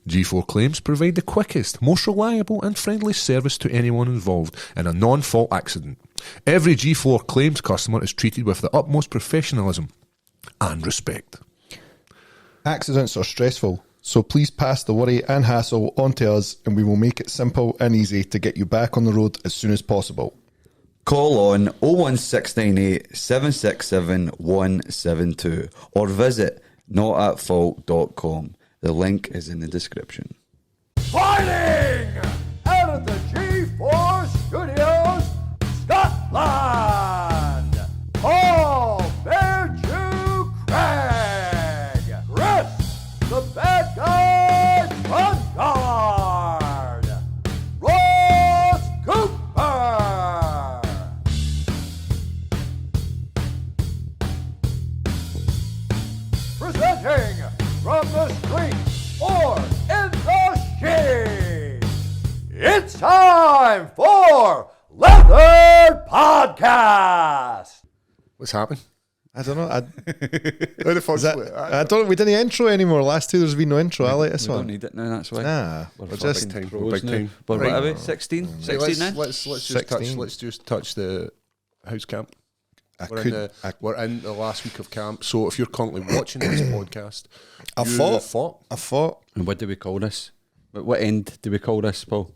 G4 Claims provide the quickest, most reliable and friendly service to anyone involved in a non-fault accident. Every G4 Claims customer is treated with the utmost professionalism and respect. Accidents are stressful, so please pass the worry and hassle on to us and we will make it simple and easy to get you back on the road as soon as possible. Call on 01698 767 172 or visit notatfault.com. The link is in the description. Fighting out of the G4 Studios, Scotland, Paul Bearchew Craig, Chris the Bad Guy Bungard, Ross Cooper. Presenting from the streets or in the shade, it's time for Leather Podcast. What's happened? I don't know. How the fuck's I don't. We didn't intro anymore. Last two, there's been no intro. I like this We one. don't need it now, that's why. Nah, We're just fucking time, pros big now. time. But Right. what are we? 16? 16 now? Let's just 16. let's just touch the house camp. I We're, could. in we're in the last week of camp, so if you're currently watching this podcast, I you fought. And what do we call this? What end do we call this, Paul?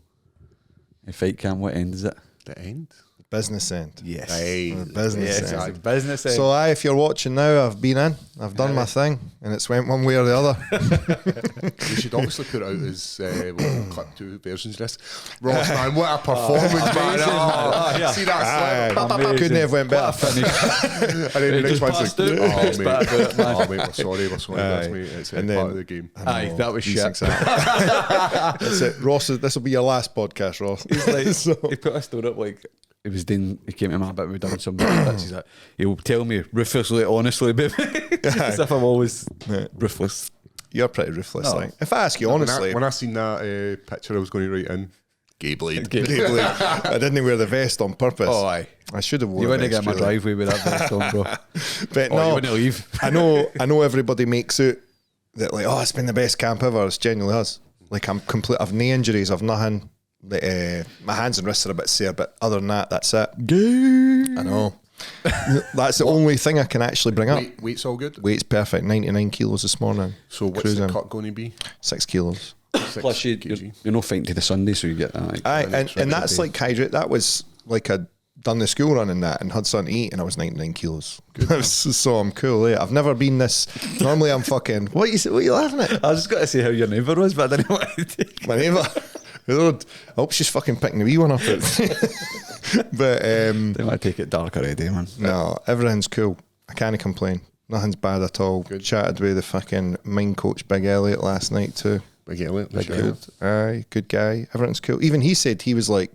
A fight camp, what end is it? The end. Business end. Yes. Aye. Business Yes, end. it's a business end. So, if you're watching now, I've been in. I've done my thing, and it's went one way or the other. We should obviously put it out as we'll clip 2 versions of this. Ross, man, what a performance, man. amazing, man. Oh, yeah. See that slip? Amazing. Couldn't have went better. And then the next just one's passed like, out. oh, Just mate. back to it, man. Oh, mate, we're sorry, that's, Aye. mate. It's And part then- of the game. Aye, that was shit. That's it. Ross, this will be your last podcast, Ross. He's like, So- he put a story up like he was doing. He came to my bit. We've done some bits. He's like, he'll tell me ruthlessly, honestly, baby, as if I'm always ruthless. You're pretty ruthless. No. Like, if I ask you honestly, When I seen that picture, I was going to write in gay blade. I didn't wear the vest on purpose. Oh, aye. I should have worn You a wouldn't vest, get my really. driveway with that vest on, bro. But You no, wouldn't leave. I know everybody makes out that like, oh, it's been the best camp ever. It genuinely has. Like, I'm complete. I've no injuries. I've nothing. My hands and wrists are a bit sore, but other than that, that's it. I know. That's the only thing I can actually bring up. Weight's all good. Weight's perfect. 99 kilos this morning. So what's Cruising. the cut going to be? 6 kilos. 6 Plus, you're not fighting to the Sunday, so you get that. Like, Aye, an and extra that's day. like hydrate. That was like I'd done the school run and that and had something to eat and I was 99 kilos. So I'm cool, eh? I've never been this. Normally I'm fucking. What are you laughing at? I was just got to say how your neighbour was, but I didn't want to take. My neighbour. Lord, I hope she's fucking picking the wee one up. But Didn't want to take it dark already, man. no, everything's cool. I can't complain. Nothing's bad at all. Good. Chatted with the fucking main coach Big Elliot last night too. Big Elliot. Big good. Aye, good guy. Everything's cool. Even he said he was like,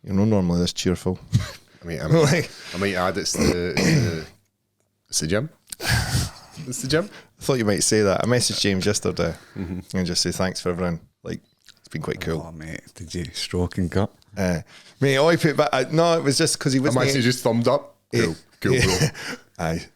you're not normally this cheerful. I mean, I might add it's the gym. It's the gym. I thought you might say that. I messaged James yesterday and just say thanks for everything. Like, it's been quite cool. Oh, mate, did you stroke and cut? Mate, all I put back. No, it was just because he I wasn't. might say just thumbed up. Cool, bro. Aye.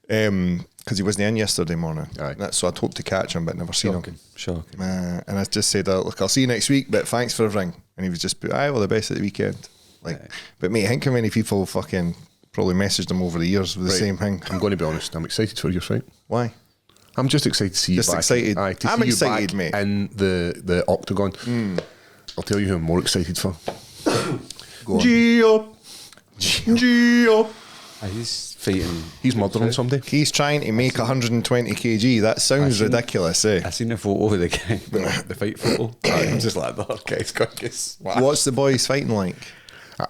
Because he wasn't in yesterday morning. Aye. So I'd hoped to catch him, but never seen him. Shocking. And I just said, look, I'll see you next week, but thanks for everything. And he was just, aye, well, the best at the weekend. Like, but mate, think how many people fucking probably messaged him over the years with the Right. same thing. I'm going to be honest. I'm excited for your fight. Why? I'm just excited to see Just you back. excited. Aye, to I'm see you excited, back mate. in the octagon. I'll tell you who I'm more excited for. Go on. Gio. He's fighting. He's murdering somebody. He's trying to make 120 kg. That sounds ridiculous, eh? I seen the photo of the guy, the fight photo. I'm just like, that guy's got this. What's the boys fighting like?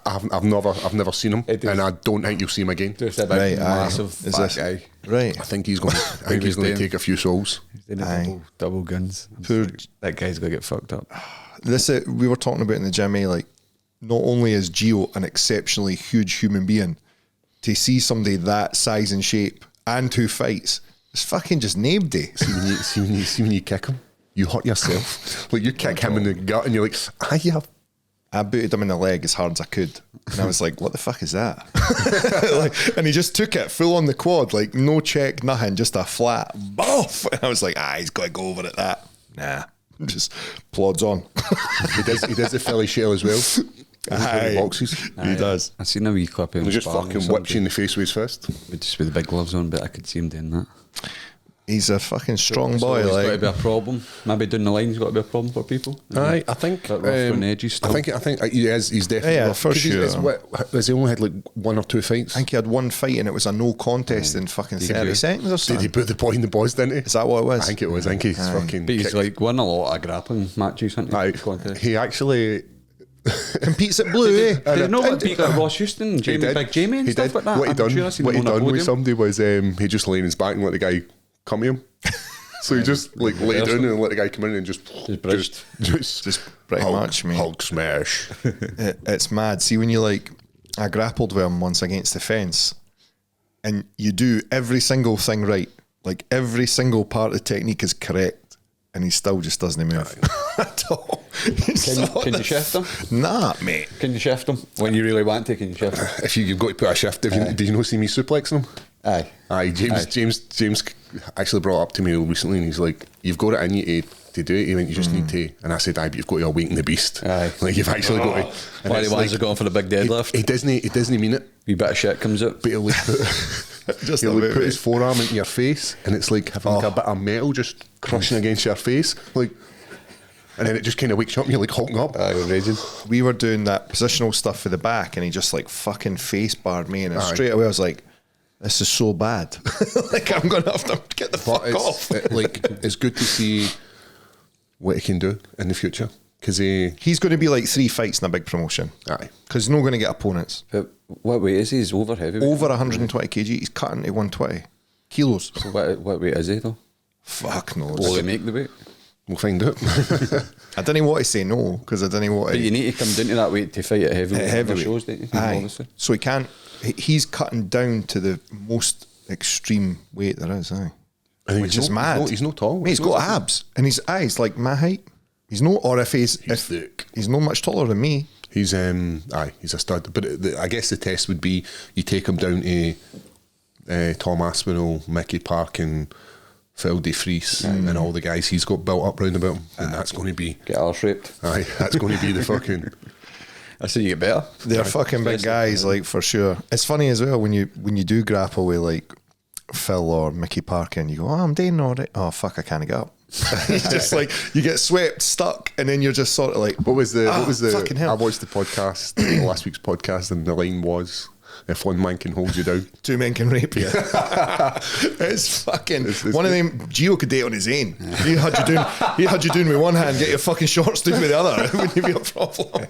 I've never seen him, It is. and I don't think you'll see him again. Just a big, Right, aye. massive Is fat this- guy. Right. I think he's going. to take a few souls. He's doing Aye. double guns. I'm Poor- like, that guy's gonna get fucked up. This we were talking about in the gym, like, not only is Gio an exceptionally huge human being, to see somebody that size and shape and 2 fights, it's fucking just named it. See when you kick him, you hurt yourself. Like you kick him in the gut, and you're like, I booted him in the leg as hard as I could. And I was like, what the fuck is that? And he just took it full on the quad, like no check, nothing, just a flat boff. And I was like, he's got to go over at that. Nah. Just plods on. He does the Philly shell as well. Aye. Boxes. He does. I seen a wee clip of him He just sparring fucking or whips you in something, the face with his fist. just with the big gloves on, but I could see him doing that. He's a fucking strong So boy. he's got to Like, be a problem. Maybe down the line's got to be a problem for people. Aye, I think. Bit rough on the edges still. I think he is. He's definitely. Yeah, rough. for 'Cause sure. Has he only had like 1 or 2 fights? I think he had one fight and it was a no contest in fucking 30 seconds or Did something. he put the boy in the boys? Didn't he? Is that what it was? I think it was. I think he's fucking. But he's kicked- like won a lot of grappling matches, hasn't he? Aye, Contest. he actually. Competes at blue, eh? Did he know what beat like Ross Houston, Jamie, Big Jamie and He stuff did. like that? What he I'm done? sure I seen What he him on a done with podium. somebody was he just lay in his back and let the guy come to him. So he just like lay down and let the guy come in and just bridged. just pretty Hulk, much, mate. Hulk smash. It's mad. See, when you like, I grappled with him once against the fence, and you do every single thing right, like every single part of the technique is correct, and he still just doesn't move at all. Can you shift him? Nah, mate. Can you shift him when you really want to? Can you shift him? If you've got to put a shift, did you not see me suplexing him? Aye. Aye, James actually brought up to me recently, and he's like, "You've got it in you to do it." He went, "You just need to," and I said, "Aye, but you've got to awaken the beast." Aye. Like you've actually got to. And Why it's the ones are going for the big deadlift? He doesn't mean it. Wee bit of shit comes out. But he'll like put, Just he'll a like bit, put mate. his forearm into your face, and it's like having like a bit of metal just crushing against your face, like. And then it just kind of wakes you up and you're like hulking up. Aye, we're raging. We were doing that positional stuff for the back, and he just like fucking face barred me, and Aye. straight away I was like, "This is so bad. Like I'm gonna have to get the But fuck off." it's good to see what he can do in the future, because He's going to be like 3 fights in a big promotion. aye. Because he's not going to get opponents. But what weight is he? He's over heavyweight. Over 120 kg, he's cutting to 120 kilos. So what weight is he though? Fuck knows. Will he make the weight? We'll find out. I didn't want to say no because I didn't want But you to. need to come down to that weight to fight at heavyweight. At Other heavyweight. shows, don't you? Aye. Obviously. So he can't. He's cutting down to the most extreme weight there is. Aye. And Which he's is no- mad. he's no tall. Mate, he's got abs and his eyes like my height. He's no, or if he's thick. he's not much taller than me. He's he's a stud. But I guess the test would be you take him down to Tom Aspinall, Mickey Park, and Phil De Vries, and all the guys he's got built up round about him, and that's going to be Get arse raped. aye. That's going to be the fucking. I say you get better. They're fucking big guys, like for sure. It's funny as well when you do grapple with like Phil or Mickey Parker, and you go, "Oh, I'm doing all right." Oh fuck, I can't get up. It's just like you get swept, stuck, and then you're just sort of like, What was the? fucking hell. I watched the podcast, last week's podcast, and the line was, "If one man can hold you down." 2 men can rape you. It's fucking one of them. Gio could date on his own. He had you doing with one hand, get your fucking shorts doing with the other. It wouldn't be a problem.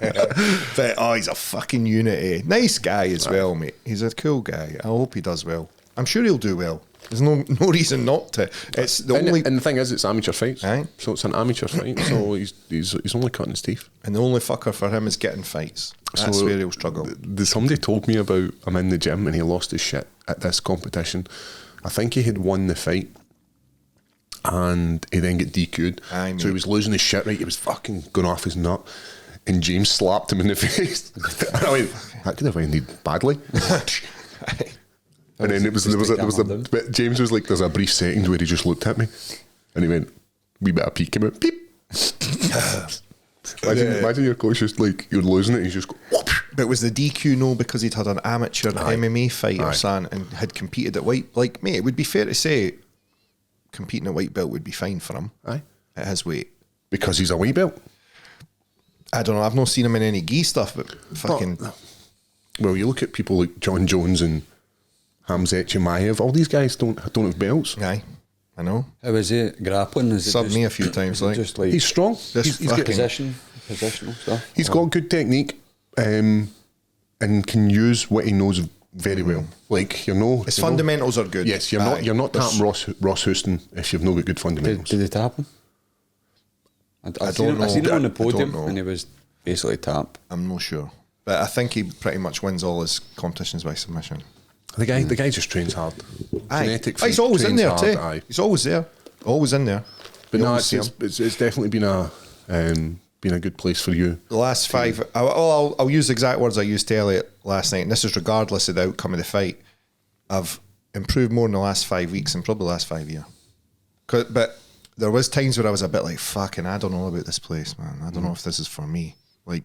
But he's a fucking unit. Eh? Nice guy as well, mate. He's a cool guy. I hope he does well. I'm sure he'll do well. There's no reason not to. It's the And, only and the thing is, it's amateur fights, Aye. so it's an amateur fight. So he's only cutting his teeth. and the only fucker for him is getting fights. That's So where he'll struggle. Somebody told me about him in the gym and he lost his shit at this competition. I think he had won the fight and he then got DQ'd. Aye, So he mate. was losing his shit, right? He was fucking going off his nut. And James slapped him in the face. And I went, that could have ended badly. And then there was a bit, James was like, there's a brief second where he just looked at me and he went, wee bit of peek came out, peep. Imagine your coach just like, you're losing it and he's just go, whoop. But was the DQ no because he'd had an amateur MMA fight or Aye. something and had competed at white? Like, mate, it would be fair to say competing at white belt would be fine for him Aye. at his weight. Because he's a white belt. I don't know. I've not seen him in any gi stuff, but fucking Well, you look at people like John Jones and Hamzat Chimaev, all these guys don't have belts. aye. I know. How is he grappling? Is it Subbed just, me a few times, is it like. just like He's strong. This He's got, fucking- positional stuff. he's got good technique and can use what he knows very well. Like His you know, fundamentals are good. yes, you're Aye. not tapping Ross Houston if you've not got good fundamentals. Did he tap him? I don't seen him, I know. seen him on the I don't podium know. and he was basically tap. I'm not sure. But I think he pretty much wins all his competitions by submission. The guy just trains hard. Aye. Genetic He's freak, always in trains there, hard, too. aye. He's always there. Always in there. But You no, always it's, see him. it's definitely been a good place for you. The last 5, I'll use the exact words I used to Elliot last night, and this is regardless of the outcome of the fight. I've improved more in the last 5 weeks than probably the last 5 years. But there was times where I was a bit like, fucking, I don't know about this place, man. I don't know if this is for me. Like,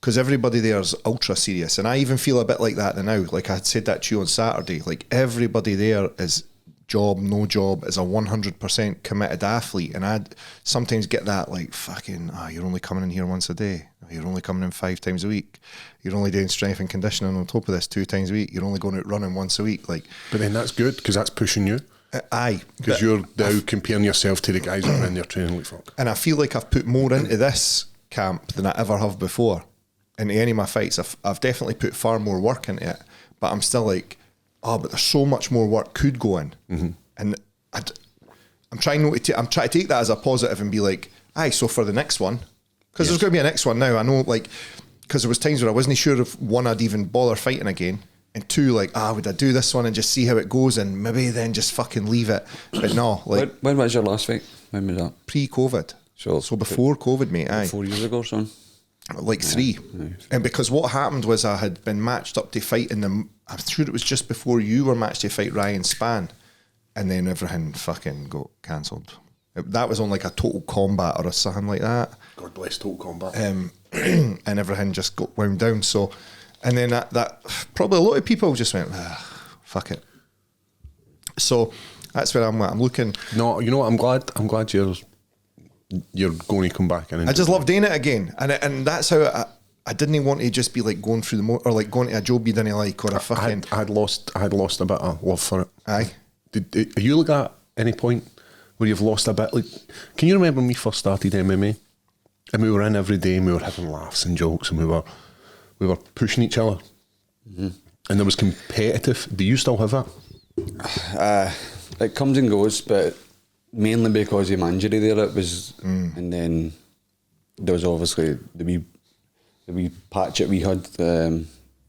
because everybody there is ultra serious. And I even feel a bit like that now. Like I had said that to you on Saturday. Like everybody there is job, no job, is a 100% committed athlete. And I'd sometimes get that like, fucking, you're only coming in here once a day. You're only coming in 5 times a week. You're only doing strength and conditioning on top of this 2 times a week. You're only going out running once a week. Like, But then that's good because that's pushing you. Aye. Because you're now comparing yourself to the guys that are in there training like fuck. And I feel like I've put more into this camp than I ever have before. Into any of my fights, I've definitely put far more work into it. But I'm still like, but there's so much more work could go in. Mm-hmm. And I'm trying to take that as a positive and be like, aye, so for the next one, because there's going to be a next one now. I know, like, because there was times where I wasn't sure if one, I'd even bother fighting again. And 2, like, would I do this one and just see how it goes and maybe then just fucking leave it? But no, like... When was your last fight? When was that? Pre-COVID. So before COVID, mate, aye. 4 years ago or something? Like 3. Nice. And because what happened was I had been matched up to fight in the... I'm sure it was just before you were matched to fight Ryan Spann. And then everything fucking got cancelled. That was on like a Total Combat or something like that. God bless Total Combat. And everything just got wound down, so... And then that probably a lot of people just went, fuck it. So that's where I'm at. I'm looking. No, you know what? I'm glad you're going to come back in. I just love doing it again, and that's how I didn't want to just be like going through or like going to a job you didn't like or a fucking. I had lost a bit of love for it. Aye. Are you like at any point where you've lost a bit? Like, can you remember when we first started MMA, and we were in every day, and we were having laughs and jokes, and we were pushing each other, and there was competitive. Do you still have that? It comes and goes, but mainly because of my injury there, it was, and then there was obviously the wee patch that we had. It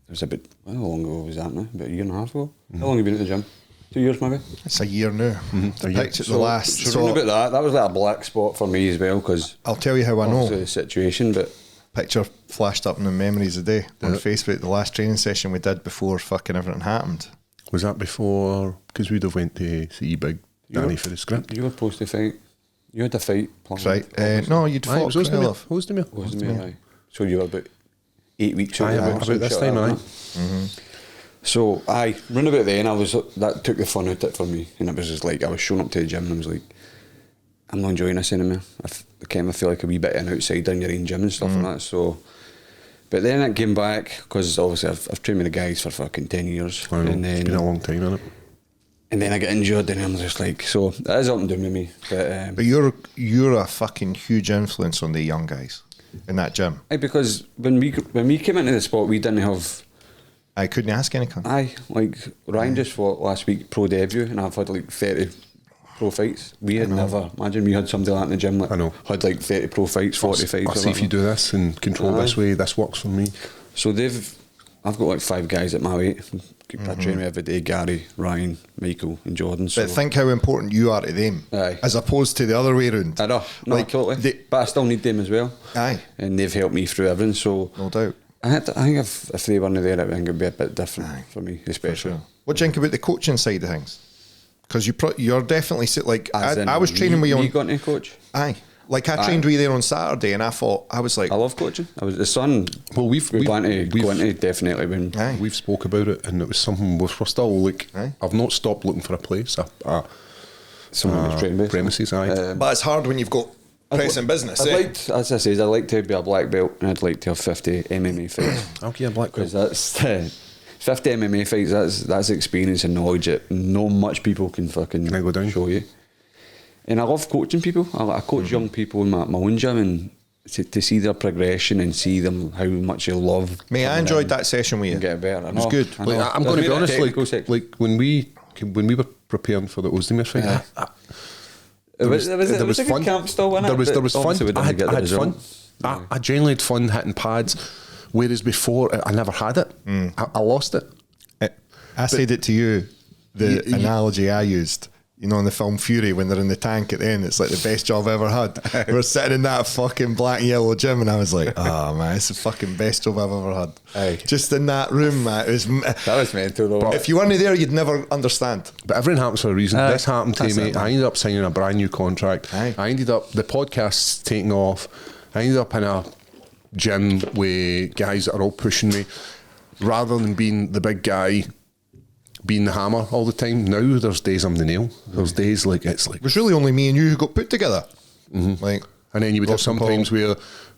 was about, how long ago was that now? About a year and a half ago. How long have you been at the gym? 2 years maybe? It's a year now. A year. Picked at the last. So about that was like a black spot for me as well, because I'll tell you how I know the situation, but. Picture flashed up in the memories of the day on Facebook. The last training session we did before fucking everything happened. Was that before? Because we'd have went to see Big Danny for the script. You were supposed to fight. You had a fight planned. Right. No, you'd fought. It was Ozdemir. So you were about 8 weeks ago. About this time, aye. So run about then. That took the fun out of it for me, and it was just like I was showing up to the gym and I was like, I'm not enjoying this anymore. I kind of feel like a wee bit an outsider in your own gym and stuff like that. So, but then it came back because obviously I've trained with the guys for fucking 10 years. I know, and then, it's been a long time, isn't it? And then I get injured, and I'm just like, so that is up and down with me. But you're a fucking huge influence on the young guys in that gym. Because when we came into the sport, we didn't have. I couldn't ask any cunt. Like Ryan just fought last week pro debut, and I've had like 30. Pro fights. We had never. Imagine we had somebody like that in the gym. Like, I know. Had like 30 pro fights, 40 fights. I'll see if you do this and control this way. This works for me. So I've got like 5 guys at my weight. I train with every day. Gary, Ryan, Michael, and Jordan. So. But think how important you are to them, as opposed to the other way around. I know. No, like, totally. But I still need them as well. Aye. And they've helped me through everything. So no doubt. I think if they weren't there, I think it'd be a bit different for me, especially. For sure. What do you think about the coaching side of things? Because you're definitely like I was training with you. You got any coach? Aye, like I trained with you there on Saturday, and I thought I was like, I love coaching. I was the son. Well, we've going to definitely when we've spoke about it, and it was something we're still like. I've not stopped looking for a place, premises. Aye, but it's hard when you've got pressing business. As I said, I'd like to be a black belt, and I'd like to have 50 MMA fights. I'll give a black belt. Because that's 50 MMA fights, that's experience and knowledge that no much people can fucking show you. And I love coaching people. I coach young people in my own gym, and to see their progression and see them how much they love. Mate, I enjoyed that session with you. Get better. It was good. I'm going to be honest. Like when we were preparing for the Ozdemir fight, there was a fun. Good camp still, wasn't it? There was fun. I had fun. Yeah. I genuinely had fun hitting pads. Whereas before, I never had it. I lost it. I said it to you, the analogy I used. You know, in the film Fury, when they're in the tank at the end, it's like the best job I've ever had. We were sitting in that fucking black and yellow gym, and I was like, oh man, it's the fucking best job I've ever had. Aye. Just in that room, man. It was, That was mental though. if you weren't there, you'd never understand. But everything happens for a reason. This happened to That's me. it, man. I ended up signing a brand new contract. Aye. I ended up, the podcast's taking off. I ended up in a gym with guys that are all pushing me. Rather than being the big guy, being the hammer all the time, now there's days I'm the nail. There's days like, it's like, It was really only me and you who got put together. Like, and then you would have Ross and sometimes where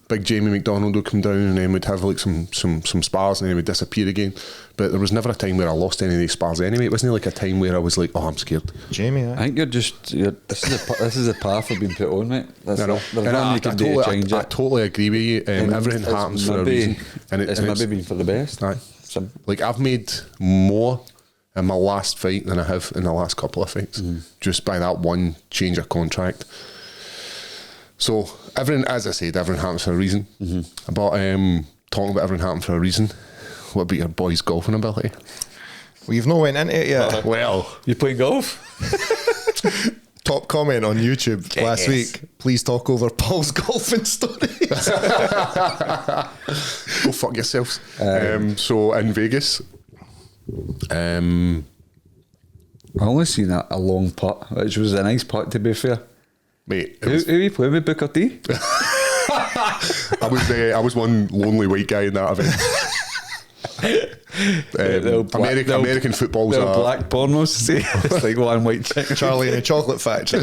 big Jamie McDonald would come down and then we'd have like some spars and then we'd disappear again. But there was never a time where I lost any of these spars anyway. It wasn't like a time where I was like, oh, I'm scared. Jamie, I think this is a path I've been put on, mate. That's I know. There's And nothing you can do to change I it. totally agree with you. Everything It's happens for a maybe- reason. And it's maybe been for the best. Aye. Some- Like I've made more in my last fight than I have in the last couple of fights, just by that one change of contract. So everything, as I said, everything happens for a reason. But talking about everything happening for a reason, what about your boys' golfing ability? well, you've not went into it yet. Well, You playing golf? Top comment on YouTube last week. Please talk over Paul's golfing stories. go fuck yourselves. So in Vegas, I only seen a long putt, which was a nice putt to be fair. mate, it Who was, are you playing with, Booker T? I was one lonely white guy in that event. American football's They're a black pornos, see? It's like one white chick. Charlie in the Chocolate Factory.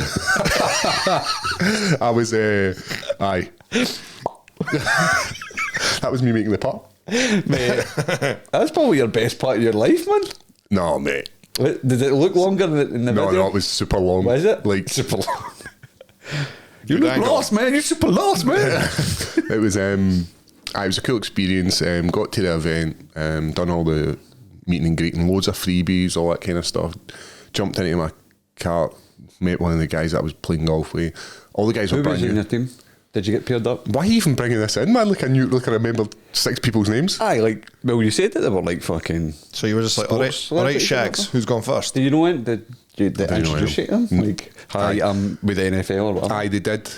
I was aye. That was me making the putt. Mate, that's probably your best part of your life, man. No, mate. Did it look longer in the video? No, it was super long. Was it? Like Super long. You Good look angle. lost, man. You're super lost, man. it was it was a cool experience. Got to the event, done all the meeting and greeting, loads of freebies, all that kind of stuff. Jumped into my car, met one of the guys that I was playing golf with. All the guys Who were brand was in new. your team? Did you get paired up? Why are you even bringing this in, man? Like I remembered 6 people's names. Aye, like, well, you said that they were like fucking. So you were just like, Sports all right, celebrities, Shags, whatever. who's gone first? Did you know it? Did you know introduce you him. to them? Like, hi, I'm with the NFL or whatever. Aye, they did.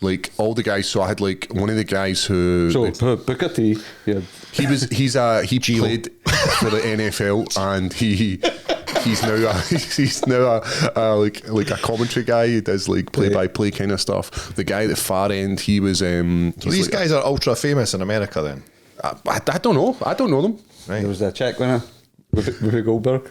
Like all the guys. So I had like one of the guys who. So, Booker T, yeah. He played for the NFL and he's now like a commentary guy. He does like play by play kind of stuff. The guy at the far end, he was. So these like, guys are ultra famous in America then. I don't know. I don't know them. Right. There was a check winner, Whoopi Goldberg,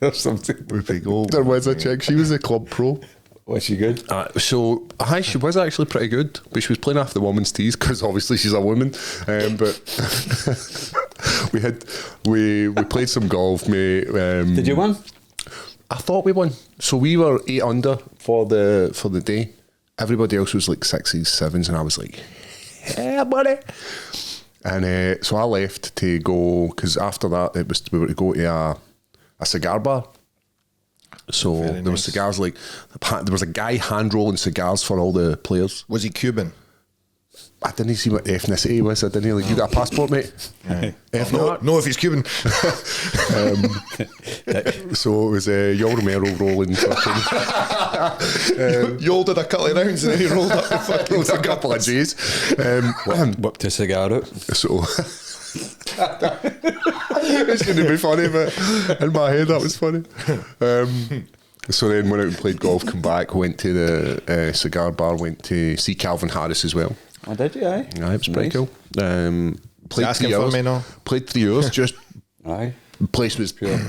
or something. Whoopi Gold. There was a chick. She was a club pro. Was she good? So she was actually pretty good, but she was playing off the woman's tees because obviously she's a woman. But we played some golf, mate. Did you win? I thought we won. So we were 8 under for the day. Everybody else was like 6s, 7s, and I was like, yeah, buddy. And so I left to go because after that we were to go to a cigar bar. So Very there was nice. cigars like there was a guy hand rolling cigars for all the players. Was he Cuban? I didn't see what the ethnicity he was. I didn't like. You got a passport, mate? If not, No, if he's Cuban. so it was Yol Romero rolling. Fucking, Yol did a couple of rounds and then he rolled up the fucking rolled a couple of J's. Whipped a cigar out. So it's going to be funny, but in my head that was funny. So then went out and played golf, come back, went to the cigar bar, went to see Calvin Harris as well. Oh, did you? Aye. Yeah, it was pretty Nice. cool. Played asking 3 for hours. me now? Played 3 hours. Just Aye. place was lit.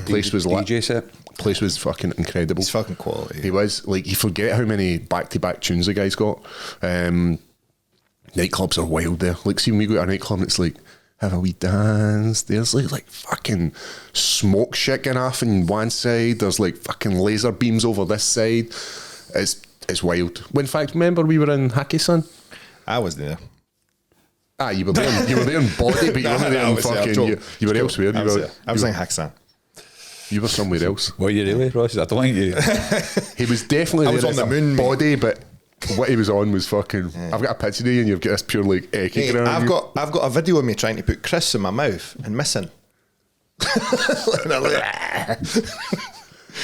DJ set. Place was fucking incredible. He's fucking quality. He was like, you forget how many back-to-back tunes the guy's got. Nightclubs are wild there. Like, see when we go to a nightclub, it's like, have a wee dance. There's like fucking smoke shit going off on one side. There's like fucking laser beams over this side. It's wild. When in fact, remember we were in Hackison? I was there. Ah, you were there. You were there in body, but you weren't there I in was there, I'm fucking. joking. You were elsewhere. I was there. I was in Haxan. You were somewhere else. Were you really, Ross? I don't think you. He was definitely I was there on as the a moon, mate. body, but what he was on was fucking. I've got a picture of you, and you've got this pure like Hey, kicking around. I've you. got a video of me trying to put Chris in my mouth and missing.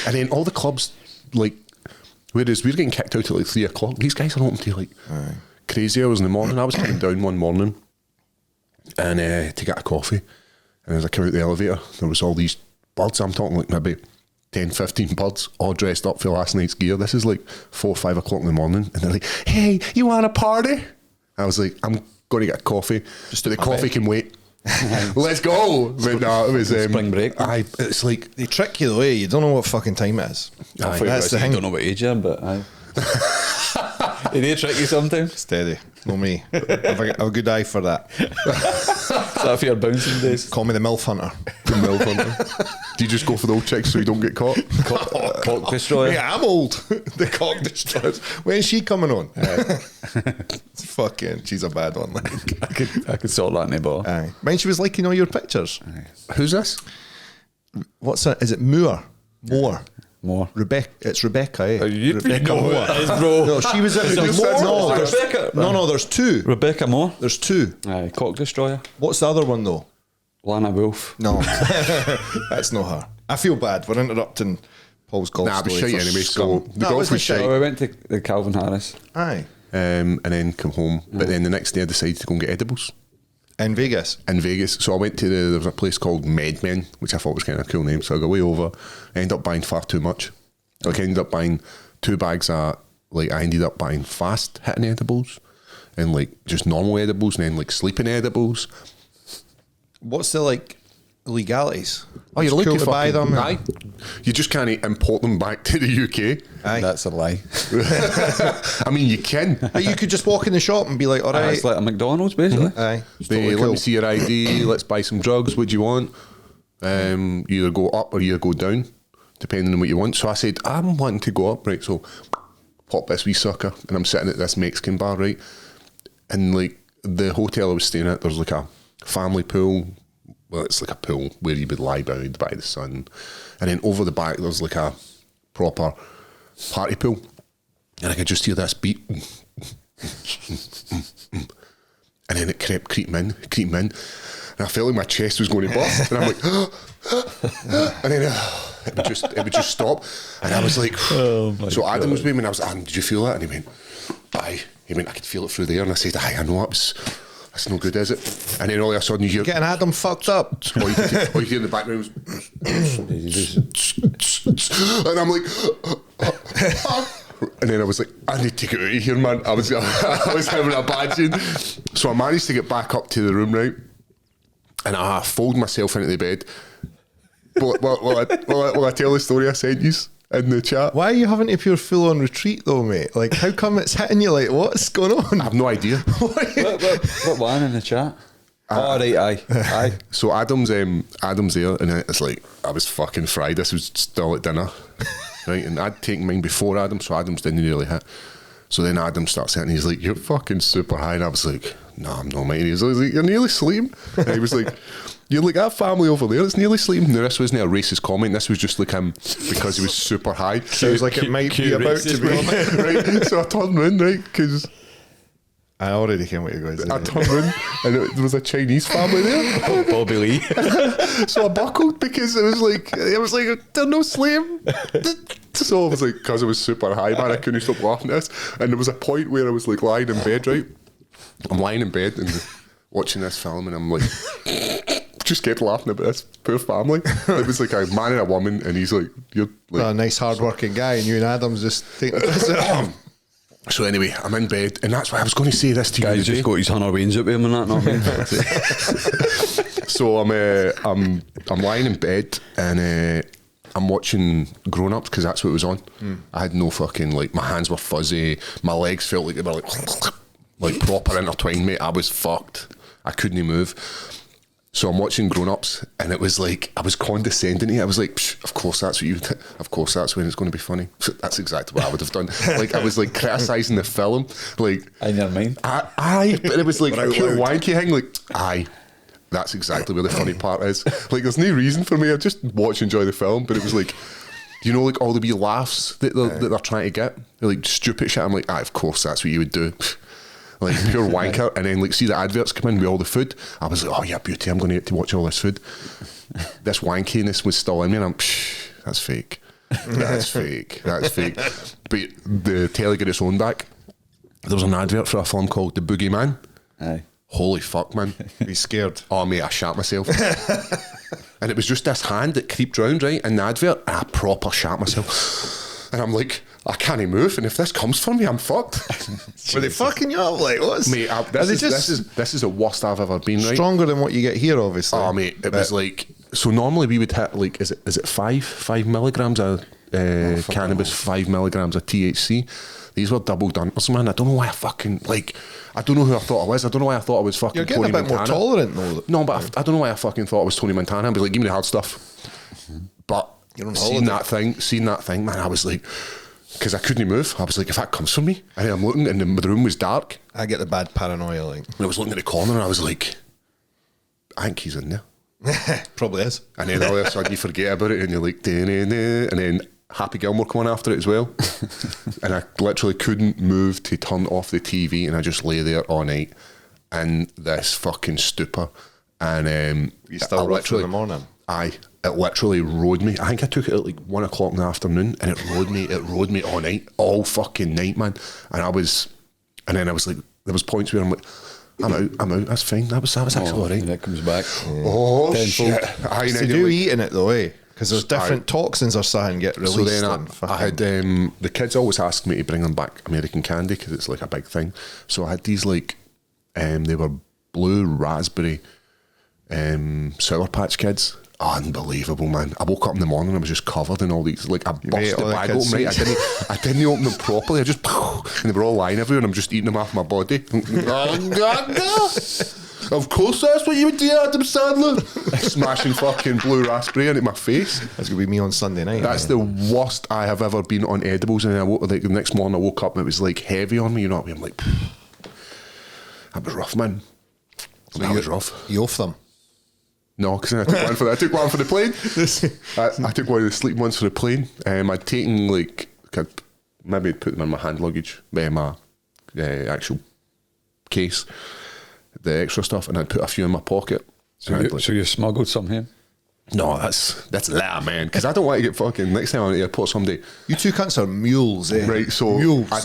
And then all the clubs, like, whereas we're getting kicked out at like 3 o'clock, these guys are open to like crazy hours in the morning. I was coming down one morning and to get a coffee, and as I came out the elevator, there was all these birds. I'm talking like maybe 10, 15 birds all dressed up for last night's gear. This is like 4 or 5 o'clock in the morning, and they're like, hey, you want a party? I was like, I'm going to get a coffee, just the coffee can wait. Let's go. But no, it was spring break. It's like They trick you the way you don't know what fucking time it is. I thought That's the you thing. don't know what age you are, but they trick you sometimes. Steady, no me. I've a good eye for that. Is that for your bouncing days? Call me the MILF hunter. the milk hunter. Do you just go for the old chicks so you don't get caught? Cock destroyer. Yeah, I'm old. The cock destroyers. When's she coming on? Fucking, she's a bad one. Like. I could sort that in the bar. Aye. When she was liking all your pictures. Who's this? What's that? Is it Moore? More. Rebecca. It's Rebecca, eh? Rebecca know Moore. who it is, bro. No, she was at Is there's there more. more? No, there's, Rebecca? no, there's two. Rebecca Moore. There's two. Aye, cock destroyer. What's the other one though? Lana Wolf. No, that's not her. I feel bad. We're interrupting Paul's golf Nah, but story. shite for anyway, scum. so the golf was shite. Oh, we went to the Calvin Harris. Aye. And then come home. But then the next day I decided to go and get edibles In Vegas. in Vegas. So I went to there was a place called MedMen, which I thought was kind of a cool name. So I got way over. I ended up buying far too much. Like I ended up buying 2 bags of, like I ended up buying fast hitting edibles and like just normal edibles and then like sleeping edibles. What's the like legalities? Oh, you're It's looking cool to buy them. Aye. You just can't import them back to the UK. Aye. That's a lie. I mean, you can. But you could just walk in the shop and be like, all right. It's like a McDonald's, basically. Aye. It's They totally let cool. me see your ID. Let's buy some drugs. What do you want? You either go up or you go down, depending on what you want. So I said, I'm wanting to go up, right? So pop this wee sucker, and I'm sitting at this Mexican bar, right? And like the hotel I was staying at, there's like a family pool. Well, it's like a pool where you would lie down by the sun, and then over the back there's like a proper party pool, and I could just hear this beat. And then it kept creeping in, and I felt like my chest was going to burst, and I'm like, and then it would just stop, and I was like, so Adam was with me, and I was like, Adam, did you feel that? And he went, aye. He went, I could feel it through there, and I said, aye, I know that's no good, is it? And then all of a sudden you hear, Getting Adam fucked up. all you hear in the background was, and I'm like, and then I was like, I need to get out of here, man. I was having a bad scene. So I managed to get back up to the room, right? And I fold myself into the bed. Will I tell the story I sent you in the chat? Why are you having to pure full on retreat though, mate? Like, how come it's hitting you? Like, what's going on? I have no idea. What one in the chat? Oh, right, aye. So Adam's there, and it's like I was fucking fried. This was still at dinner, right? And I'd taken mine before Adam, so Adam's didn't really hit. So then Adam starts hitting. He's like, "You're fucking super high," and I was like, "No, I'm not, mate." He was like, "You're nearly sleeping." And he was like, "You're like that family over there that's nearly sleeping." Now this wasn't a racist comment. This was just like him because he was super high. Sounds like it might be about to be. Right? So I turned round, right? Because I already came with you guys. I turned round and there was a Chinese family there. Bobby Lee. So I buckled because it was like they're no sleeping. So I was like, because I was super high, man, I couldn't stop laughing at this. And there was a point where I was like lying in bed, right? I'm lying in bed and watching this film, and I'm like, just kept laughing about this poor family. It was like a man and a woman, and he's like, "You're like A nice hard-working guy, and you and Adam's just taking the piss out of him. So anyway, I'm in bed, and that's why I was going to say this to you. Guys today. just got his Hunter Wayne's up with him and that, not me. So I'm lying in bed, and I'm watching Grown Ups because that's what it was on. I had no fucking, like, my hands were fuzzy, my legs felt like they were like proper intertwined, mate. I was fucked. I couldn't move. So I'm watching Grown Ups, and it was like I was condescending to it. I was like, of course that's what you. Of course that's when it's going to be funny. That's exactly what I would have done. Like I was like criticising the film, like In your mind. Aye, but it was like But a out pure loud. wanky thing. Like aye, that's exactly where the funny part is. Like there's no reason for me. I just watch and enjoy the film, but it was like, you know, like all the wee laughs that they're trying to get. They're like stupid shit. I'm like, aye, of course that's what you would do. Like pure wanker. And then like see the adverts come in with all the food. I was like, oh yeah, beauty, I'm going to get to watch all this food. This wankiness was still in me, and I'm, that's fake. That's fake. That's fake. But the telly got its own back. There was an advert for a film called The Boogeyman. Aye. Holy fuck, man. Be scared. Oh, mate, I shat myself. And it was just this hand that creeped round, right, in the advert, and I proper shat myself. And I'm like, I can't move, and if this comes for me, I'm fucked. Were they fucking you up? Like, what's... Mate, this is the worst I've ever been, right? Stronger than what you get here, obviously. Oh, mate, it was like... So normally we would hit, like, is it 5 milligrams of cannabis, 5 milligrams of THC? These were double dunters, man. I don't know why I fucking, like... I don't know who I thought I was. I don't know why I thought I was fucking You're getting Tony a bit Montana. more tolerant, though. No, but I don't know why I fucking thought I was Tony Montana. I'd be like, give me the hard stuff. But seeing that thing, man, I was like... Because I couldn't move. I was like, if that comes for me... And I'm looking, and the room was dark. I get the bad paranoia, like. And I was looking at the corner, and I was like, I think he's in there. Probably is. And then all of a sudden you forget about it, and you're like, "Da-na-na," and then Happy Gilmore come on after it as well. And I literally couldn't move to turn off the TV, and I just lay there all night in this fucking stupor. And You still rough in the morning? It literally rode me. I think I took it at like 1 o'clock in the afternoon, and it rode me all night, all fucking night, man. And then I was like, there was points where I'm like, I'm out, that's fine. That was actually all right. And it comes back. Oh, Tenfold. shit. I So do eating it though, eh? Because there's different toxins or something get released. So then and I had the kids always asked me to bring them back American candy because it's like a big thing. So I had these like they were blue raspberry Sour Patch Kids. Unbelievable, man. I woke up in the morning, I was just covered in all these, like I burst the bag open, right? I didn't open them properly. I just and they were all lying everywhere, and I'm just eating them off my body. Of course that's what you would do, Adam Sandler. Smashing fucking blue raspberry into my face. That's going to be me on Sunday night. That's the worst I have ever been on edibles. And I woke, like the next morning I woke up and it was like heavy on me, you know what I mean? I'm like, that was rough, man. That was rough. You off them? No, because I took one for the plane. I took one of the sleeping ones for the plane. I'd taken like, maybe put them in my hand luggage, my actual case, the extra stuff, and I'd put a few in my pocket. So you smuggled some here? No, that's loud, man. Because I don't want to get fucking next time I'm at the airport someday. You two cunts are mules, eh? Right, so mules. I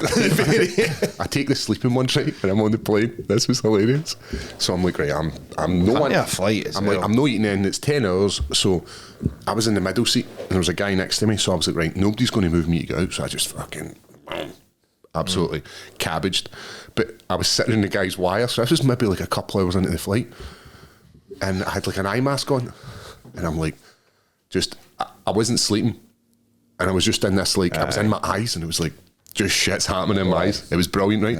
take the sleeping one, right, and I'm on the plane. This was hilarious. So I'm like, right, I'm no one. A flight as I'm well. like, I'm not eating in. It's 10 hours. So I was in the middle seat, and there was a guy next to me. So I was like, right, nobody's going to move me to go out. So I just fucking absolutely cabbaged. But I was sitting in the guy's wire. So this was maybe like a couple hours into the flight, and I had like an eye mask on. And I'm like, I wasn't sleeping. And I was just in this, like, I was in my eyes, and it was like, just shit's happening in my eyes. It was brilliant, right?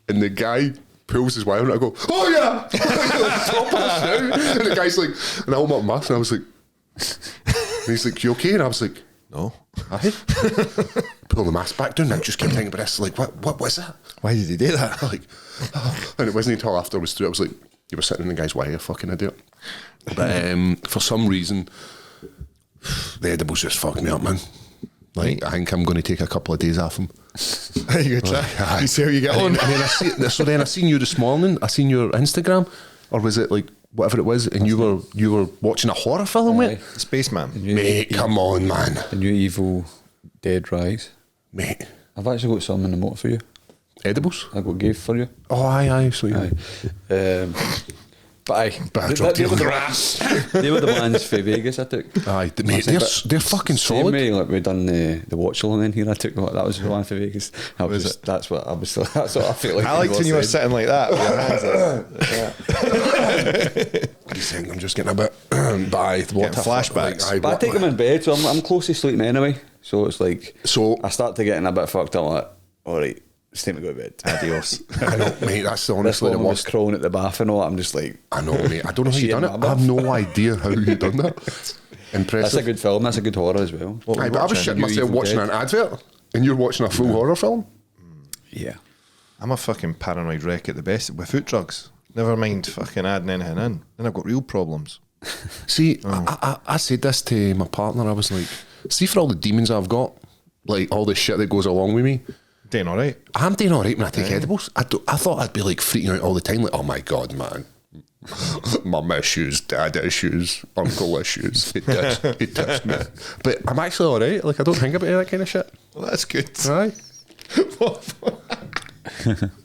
And the guy pulls his wire, and I go, oh yeah! Like, top of the shout. And the guy's like, and I hold up my mask, and I was like, and he's like, you okay? And I was like, no. Aye. Pull the mask back down, and I just kept thinking about this, like, what was that? Why did he do that? Like, and it wasn't until after I was through, I was like, you were sitting in the guy's wire, fucking idiot. But for some reason, the edibles just fucked me up, man. Like, I think I'm going to take a couple of days off them. You go try. You see how you get on. And then I seen you this morning. I seen your Instagram, or was it like whatever it was, and you were watching a horror film with Spaceman. Mate, come on, man. The new Evil Dead Rise. Mate, I've actually got some in the motor for you. edibles? I got gave for you. Oh, aye, sweet. Aye. But aye, They were the ones for Vegas I took. Aye, mate, they're fucking Same solid. way, like we done the watch along in here. I took that was the one for Vegas. That's what I feel like. I liked when you were sitting like that with your hands up. You think I'm just getting a bit by what flashbacks. But I take them in bed, so I'm close to sleeping anyway. So it's like, So I start to getting a bit fucked up. Like, all right, it's time to go to bed. Adios. I know, mate. That's This honestly the one was worst. crawling at the bath and all. I'm just like, I know, mate. I don't know how you Shit, done it. man. I have no idea how you done that. that's Impressive. a good film. That's a good horror as well. Aye, but I was shitting myself Evil watching Dead. an advert, and you're watching a full horror film. Yeah. I'm a fucking paranoid wreck at the best with food drugs. Never mind fucking adding anything in. Then I've got real problems. See, I said this to my partner. I was like, see, for all the demons I've got, like all the shit that goes along with me, Doing all right. I'm doing all right when I take edibles. I thought I'd be like freaking out all the time, like, oh my god, man, Mum issues, dad issues, uncle issues. It touched me. But I'm actually alright. Like, I don't think about any of that kind of shit. Well, that's good. Right.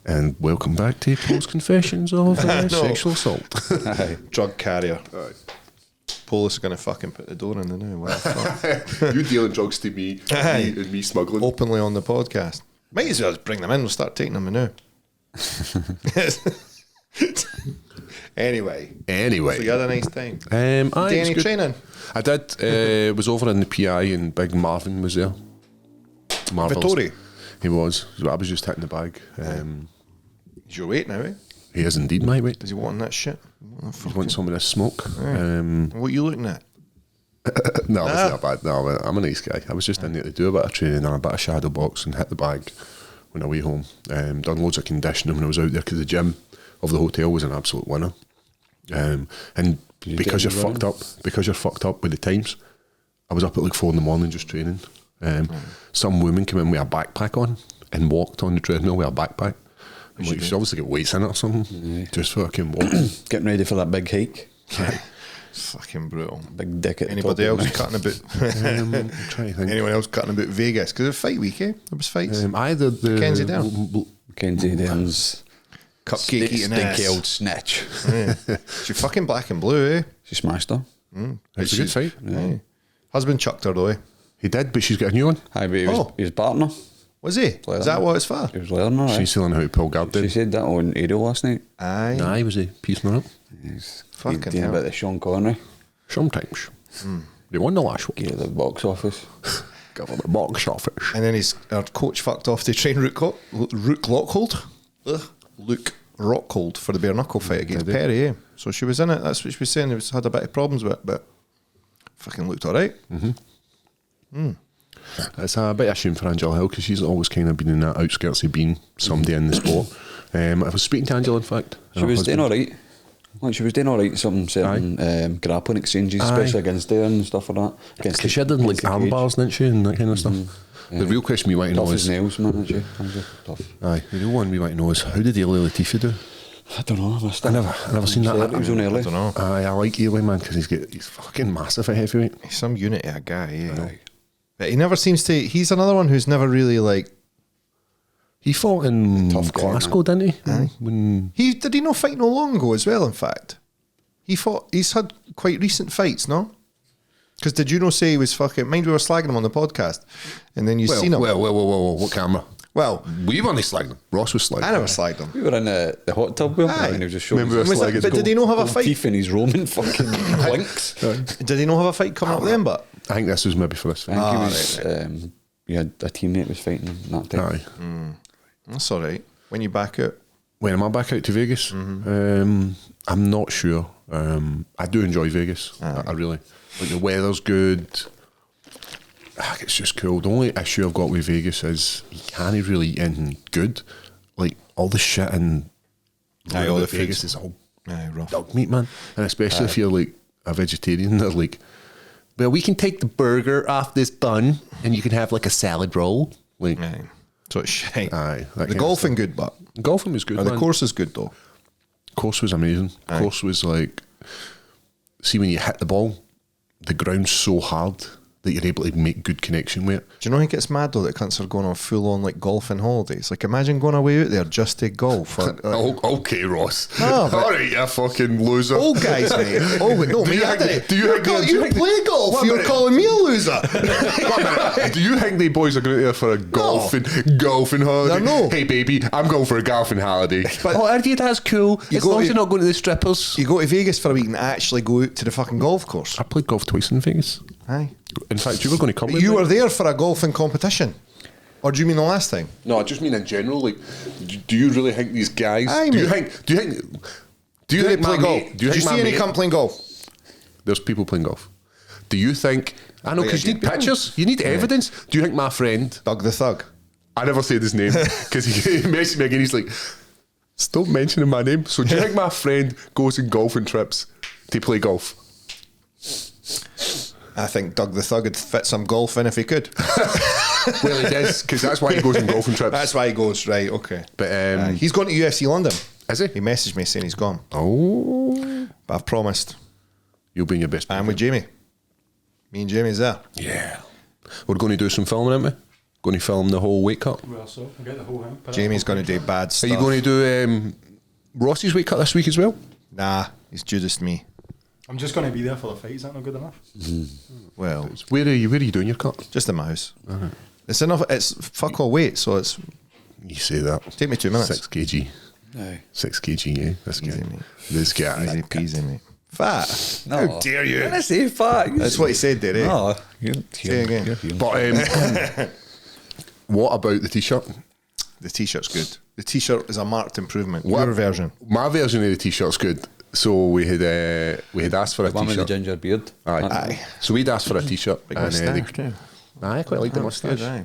And welcome back to Paul's Confessions of Sexual Assault. Drug carrier. Police are going to fucking put the door in the new. What the fuck? You dealing drugs to me, and me smuggling. Openly on the podcast. Might as well just bring them in. We'll start taking them now. Anyway. So you had a nice time. Did any training? I did. Was over in the PI and Big Marvin was there. Marvelous. Vittori? He was. I was just hitting the bag. He's your weight now, eh? He is indeed my weight. Does he want that shit? He wants some of this smoke. What are you looking at? No, it's not bad. No, I'm a nice guy. I was just in there to do a bit of training and a bit of shadow box and hit the bag when I went home. Done loads of conditioning when I was out there because the gym of the hotel was an absolute winner. And because you're fucked up with the times, I was up at like 4 a.m. just training. Some woman came in with a backpack on and walked on the treadmill with a backpack. I'm like, she's obviously got weights in it or something. Just fucking walking. Getting ready for that big hike. It's fucking brutal. Big dick at Anybody the top. else cutting about? I'm trying to think. Anyone else cutting about Vegas? Because it was fight week, eh? There was fights. Either the Mackenzie Dern. Mackenzie Dern's Cupcake eating stinky ass. old snitch. She fucking black and blue, eh? She smashed her. It's a good fight. Aye. Husband chucked her though, eh? He did, but she's got a new one. Aye, but he was his partner. Was he? Is that what it's for? He was learning her. She's telling how to pull guard She down. said that on Ariel last night. Aye. Aye, was he piecing her up? He's Fucking doing hell. about the Sean Connery. Sometimes. They won the last one. Get at the box office. Government box office. And then our coach fucked off to train Luke Rockhold. Luke Rockhold for the bare knuckle fight against Did he? Perry, eh? So she was in it. That's what she was saying. He had a bit of problems with it, but fucking looked alright. It's a bit of a shame for Angela Hill because she's always kind of been in that outskirts of being somebody in the sport. I was speaking to Angela, in fact. She was doing alright. Like she was doing alright, some certain grappling exchanges, especially against her and stuff like that. Because she had done like arm bars, didn't she, and that kind of stuff. The real question we want to know Tough as is... nails, man, isn't she? Tough. Aye, the real one we want to know is how did Eli Latifi do? I don't know. I never seen that. He was on early. I don't know. Aye, I like Eli, man, because he's fucking massive at heavyweight. He's some unit of a guy, eh? But he never seems to... He's another one who's never really like... He fought in Tough guy, Glasgow, didn't he? Aye. When Did he not fight no long ago as well, in fact? He's had quite recent fights, no? Because did you not say he was fucking... Mind we were slagging him on the podcast, and then you seen him. Well, what camera? Well, We weren't slagging him. Ross was slagging I never slagged him. We were in the hot tub with him Aye. and he was just showing Remember his us slagging But did he not have a gold fight? teeth in his Roman fucking links. Did he not have a fight coming up then? But I think this was maybe for this I fight. think he was... He had a teammate was fighting him that time. Aye. that's all right. When you back out, When am I back out to Vegas? I'm not sure. I do enjoy Vegas. I really like the weather's good. It's just cool. The only issue I've got with Vegas is you can't really eat anything good. Like all the shit in all the Vegas foods. is all rough. dog meat, man. And especially if you're like a vegetarian, they're like, well, we can take the burger off this bun and you can have like a salad roll. Like, Aye. So it's shite. aye. The golfing good, but Golfing was good. the man. course is good though. Course was amazing. Aye. Course was like, see when you hit the ball, the ground's so hard that you're able to make good connection with it. Do you know it gets mad though that cunts are going on full on like golfing holidays? Like imagine going away out there just to golf. Or, Okay, Ross. No, but- all right, you fucking loser. old guys, mate. Oh, but no, Do me. you I think- didn't. do you think- do you think- play golf? One You're minute. calling me a loser. Do you think the boys are going there for a golfing holiday? No. Hey, baby, I'm going for a golfing holiday. But- are you? That's cool. You As go long as to- you're not going to the strippers. You go to Vegas for a week and actually go out to the fucking golf course. I played golf twice in Vegas. Aye. In fact, you were going to come with You me. were there for a golfing competition, or do you mean the last time? No, I just mean in general. Like, do you really think these guys? Aye, do you mate. think? Do you think? Do you Do they think play my golf? mate- Do you think my see any mate- cunt playing golf? There's people playing golf. Do you think? I know Wait, because you need again, pictures. You need evidence. Do you think my friend? Doug the Thug. I never said his name because he messaged me again. He's like, stop mentioning my name. So do you think my friend goes on golfing trips to play golf? I think Doug the Thug would fit some golf in if he could. Well, he does because that's why he goes on golfing trips. That's why he goes, right, okay. But He's going to UFC London. Is he? He messaged me saying he's gone. Oh. But I've promised. You'll be in your best. I'm with Jamie. Me and Jamie's there. Yeah. We're going to do some filming, aren't we? Going to film the whole Weight Cut. Well, so I get the whole thing. Jamie's going to do bad Are stuff. you going to do Ross's Weight Cut this week as well? Nah, he's Judas to me. I'm just going to be there for the fight. Is that not good enough? Well, Where are you doing your cut? just in my house. It's enough. It's fuck all weight, so it's You say that. take me 2 minutes. 6 kg. Aye. 6 kg, yeah. This Easy, guy. mate. This guy. Easy peasy, mate. Fat. No. How dare you? When I say fat, That's what he said there, eh? No, Say again. But what about the t-shirt? The t-shirt's good. The t-shirt is a marked improvement. What- Your version. My version of the t-shirt's good. So we had asked for a one with the t-shirt. ginger beard. Aye. So we'd asked for a t-shirt. Big and, moustache too. I quite like the moustache. Aye.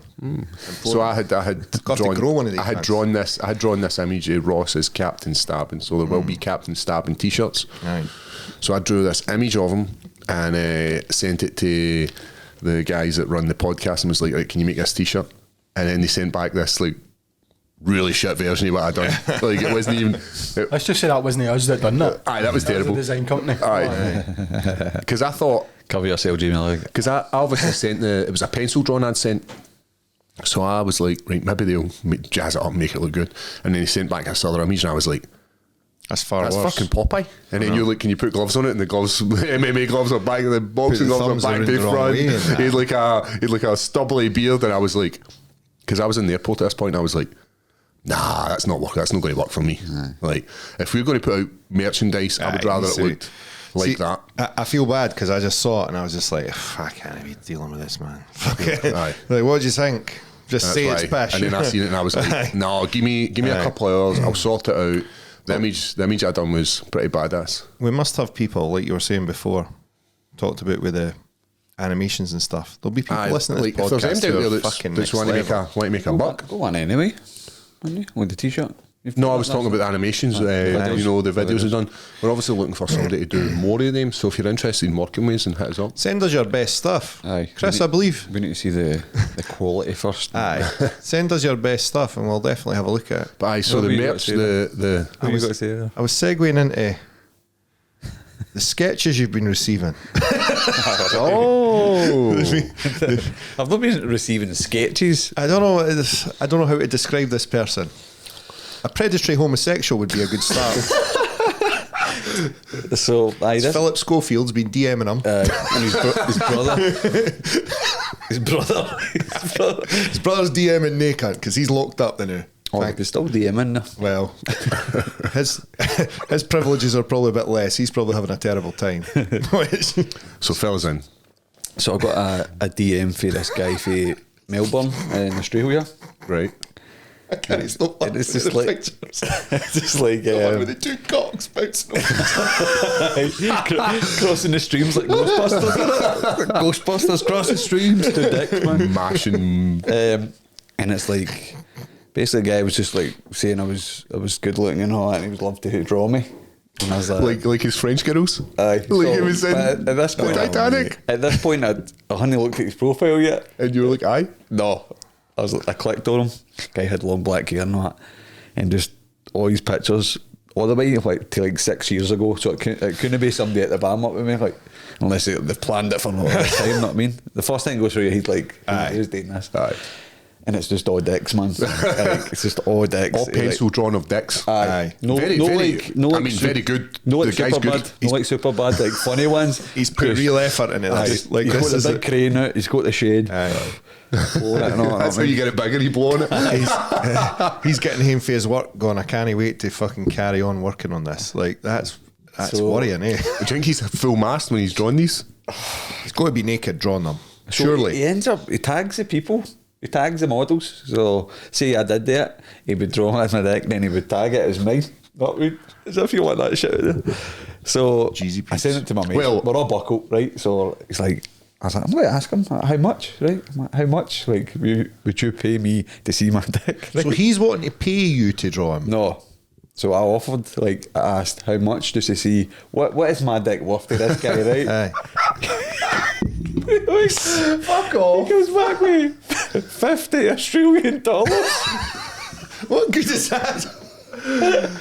So I had Got to drawn. grow one of these I had pants. drawn this image of Ross as Captain Stabbin. So there will be Captain Stabbin t-shirts. Aye. So I drew this image of him and sent it to the guys that run the podcast and was like, "Can you make this t-shirt?" And then they sent back this like really shit version of what I'd done. Like it wasn't even. Let's just say that wasn't us that done it. Aye, that was That was terrible. the design company. Aye, because I thought. Cover yourself, Jamie. Like. Because I obviously sent it was a pencil drawing I'd sent. So I was like, right, maybe they'll jazz it up and make it look good. And then he sent back this other image and I was like, That's far that's worse. fucking Popeye. And then you're like, can you put gloves on it? And the gloves, the MMA gloves are back, the boxing the gloves thumbs are back around to the wrong front. way and that. He had like a stubbly beard. And I was like, because I was in the airport at this point, I was like, nah, that's not work. That's not going to work for me. Like, if we're going to put out merchandise, I would Aye, rather it see. looked like See, that. I feel bad because I just saw it and I was just like, I can't be dealing with this, man. Fuck it. Aye. Like, what do you think? Just That's say why. it's pish. And then I seen it and I was like, no, give me a Aye. couple of hours, I'll sort it out. The image I done was pretty badass. We must have people, like you were saying before, talked about with the animations and stuff. There'll be people listening to like, this if there's podcast anybody who out are there fucking that's next want level. to make a buck. Go on anyway. Wouldn't you? With the t-shirt. No, I was talking about the animations, the videos we've done. We're obviously looking for somebody to do more of them, so if you're interested in working with us and hit us up. Send us your best stuff. Aye. Chris, I believe. We need to see the quality first. Aye. Send us your best stuff and we'll definitely have a look at it. But aye, so What the were you merch, gonna say the What have you got to say there? I was segueing into the sketches you've been receiving. oh, I've not been receiving sketches. I don't know how to describe this person. A predatory homosexual would be a good start. So, aye, this, Philip Schofield's been DMing him. and his brother. His brother's DMing Nakant because he's locked up now. Oh, he's still DMing. Well, his privileges are probably a bit less. He's probably having a terrible time. so fellas in. So I got a DM for this guy for Melbourne in Australia. Right. I can't stop And it's laughing just at the like, pictures. it's just like The one with the two cocks bouncing off. crossing the streams like Ghostbusters. Ghostbusters crossing streams, two dicks, man. Mashing. And it's like, basically, the guy was just like saying I was good looking and all that, and he would love to draw me. And I was like his French girls. aye. Like he was in but at this point, Titanic. At this point, I hadn't looked at his profile yet. And you were like, aye. No, I clicked on him. Guy had long black hair and all that, and just all his pictures, all the way like to like 6 years ago. So it couldn't be somebody at the bam up with me, like unless they've planned it for no other time. You know what I mean? The first thing goes through your head, like, who's doing this? Aye. And it's just all dicks, man. Like, it's just all dicks. All pencil drawn of dicks. Aye. No, Very, no, very- like, no, I like mean, very good. No, like The guy's super good. bad. No, like super bad, like funny ones. He's put real effort into Aye. this. Like He's this got is the big crane out. He's got the shade. Aye. That's how you get it bigger, you blow on it. He's getting home for his work going, I can't wait to fucking carry on working on this. Like that's So- worrying, eh? Do you think he's full mast when he's drawing these? He's got to be naked drawing them. So Surely. he ends up, he tags the people, he tags the models. So say I did that, he would draw it as my dick, then he would tag it as mine. Not me. As if you want that shit. So Jeezy I sent it to my mate. Well- We're all buckled, right? So it's like, I was like, I'm going to ask him how much, right? I'm like, how much, like, would you pay me to see my dick? Right? So he's wanting to pay you to draw him. No. So I offered, like, I asked how much just to see what is my dick worth to this guy, right? Aye. Fuck off. He comes back with $50 Australian. What good is that?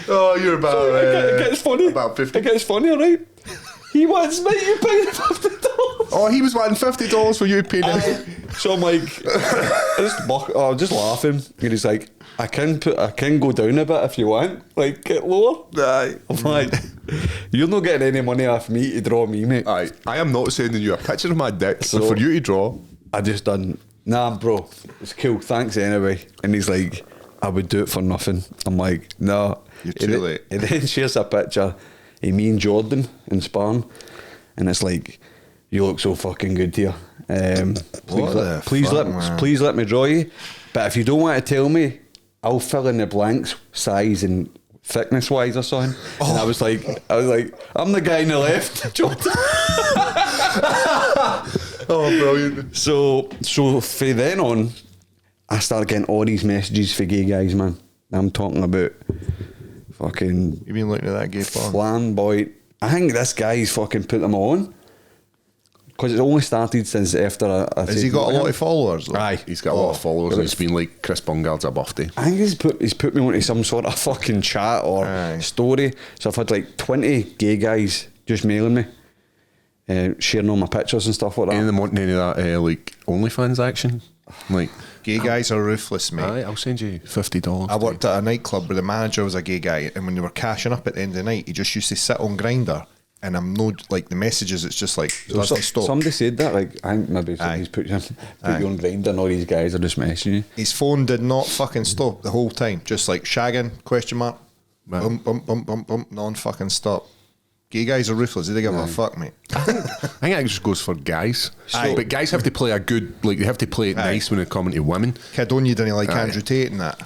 Oh, you're about. It gets funny. About 50. It gets funnier, right? He wants me to pay $50. Oh, he was wanting $50 for you to pay him. So I'm like, just laughing. And he's like, I can go down a bit if you want. Like, get lower. Aye. I'm like, you're not getting any money off me to draw me, mate. Aye. I am not sending you a picture of my dick So- for you to draw. I just done, nah, bro, it's cool, thanks anyway. And he's like, I would do it for nothing. I'm like, no. You're too late. And then shares a picture of me and Jordan in Sparn, and it's like, you look so fucking good here. What the fuck, man? Please let me draw you. But if you don't want to tell me, I'll fill in the blanks, size and thickness wise or something. And I was like, I'm the guy on the left, Jordan. Oh, brilliant. So from then on, I started getting all these messages for gay guys, man. I'm talking about fucking You been looking at that gay porn? flamboyant. I think this guy's fucking put them on. Because it's only started since after I Has he got a lot of followers? Though? Aye. He's got a lot of followers and it's been like Chris Bungard's a birthday. I think he's put me onto some sort of fucking chat or Aye. story. So I've had like 20 gay guys just mailing me, sharing all my pictures and stuff like that. Any of them wanting any of that like OnlyFans action? Like, Gay guys are ruthless, mate. aye, I'll send you $50. I worked at a nightclub where the manager was a gay guy, and when they were cashing up at the end of the night, he just used to sit on Grindr, and I'm no like the messages. It's just like it doesn't stop. Somebody said that, like I think maybe Aye. he's put you Aye. on Grindr and all these guys are just messaging you. His phone did not fucking stop the whole time. Just like shagging, question mark, Right. bump, bump, bump, bump, bump, non-fucking stop. Gay guys are ruthless. They don't give a fuck, mate. I think that just goes for guys. Aye. But guys have to play a good, like, they have to play it Aye. nice when they're coming to women. Kid, don't you didn't like Aye. Andrew Tate and that.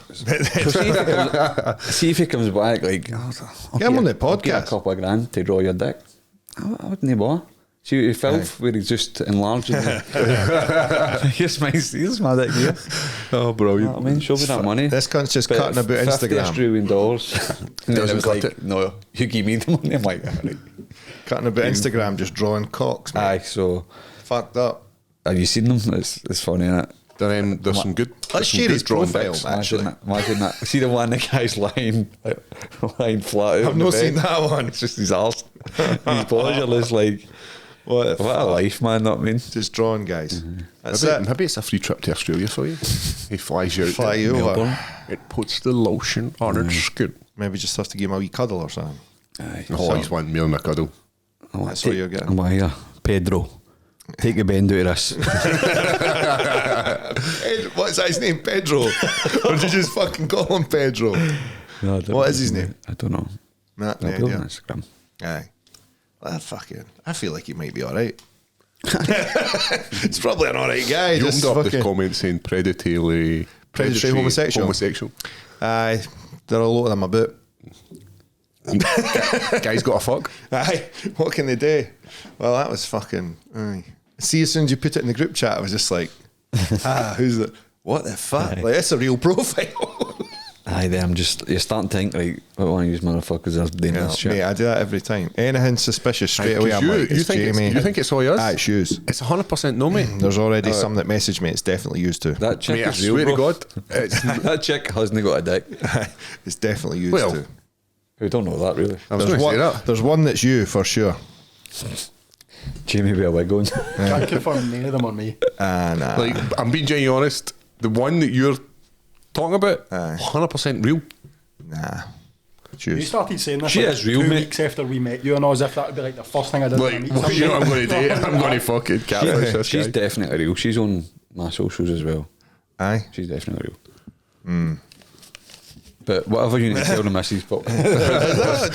See if he comes back like, I'll Get him on the I'll get podcast. a couple of grand to draw your dick. I wouldn't bother. See what he filth where he's just enlarging it. here's my dick here. Oh, brilliant. I mean, show me that money. This cunt's just But cutting about $50 Instagram. Australian dollars. And then Doesn't it was cut like, it. no, you give me the money. I'm like, all right. Cutting about Instagram, just drawing cocks, mate. Aye, so Fucked up. have you seen them? It's funny, innit? There's some good. Let's there's some share good his drawn profile, dicks. man. Actually. Imagine that. See the one, the guy's lying flat out. I've on the not bed. seen that one. It's just his arse. His body's like, What what a life, man, not mean. Just drawing, guys. That's Maybe, it. maybe it's a free trip to Australia for you. He flies you out. Fly there. you over. Melbourne. It puts the lotion on its skin. Maybe just have to give him a wee cuddle or something. Aye. Oh, he's wanting me on a cuddle. That's what you're getting. I'm here, Pedro. Take the bend out of this. What's his name? Pedro? Or did you just fucking call him Pedro? No, I don't What know. is his name? I don't know. Nah, I'll no put it idea. on Instagram. Aye. Well, fucking. I feel like he might be alright. It's probably an alright guy. You Just opened up the fucking. comment saying predatory homosexual. Homosexual. Aye. There are a lot of them about. Guy's got a fuck. Aye. What can they do? Well, that was fucking. Aye. See, as soon as you put it in the group chat, I was just like, who's the. What the fuck? Aye. Like, that's a real profile. Aye, then you're starting to think, like, I want to use motherfuckers as doing Yeah, this shit. mate, I do that every time. Anything suspicious straight Aye, away, 'cause I'm you, like, you it's think Jamie. you think it's all yours? Aye, it's shoes. It's 100% no, mate. There's already some that messaged me. It's definitely used to. That chick Mate, I is real, swear to bro. God, it's That chick hasn't got a dick. It's definitely used Well, to. We don't know that, really. I was There's going to say one, that. there's one that's you for sure. Jamie with a wig on. Can't confirm none of them on me. Nah. Like, I'm being genuinely honest. The one that you're talking about, Aye. 100% real. Nah. You Shoes. started saying this She like is real, 2 mate. weeks after we met you, and as if that would be like the first thing I did when I Like, meet what somebody. you know what I'm going to do? I'm going to fucking catfish this She's guy. definitely real. She's on my socials as well. Aye. She's definitely real. But whatever you need to tell the missus, but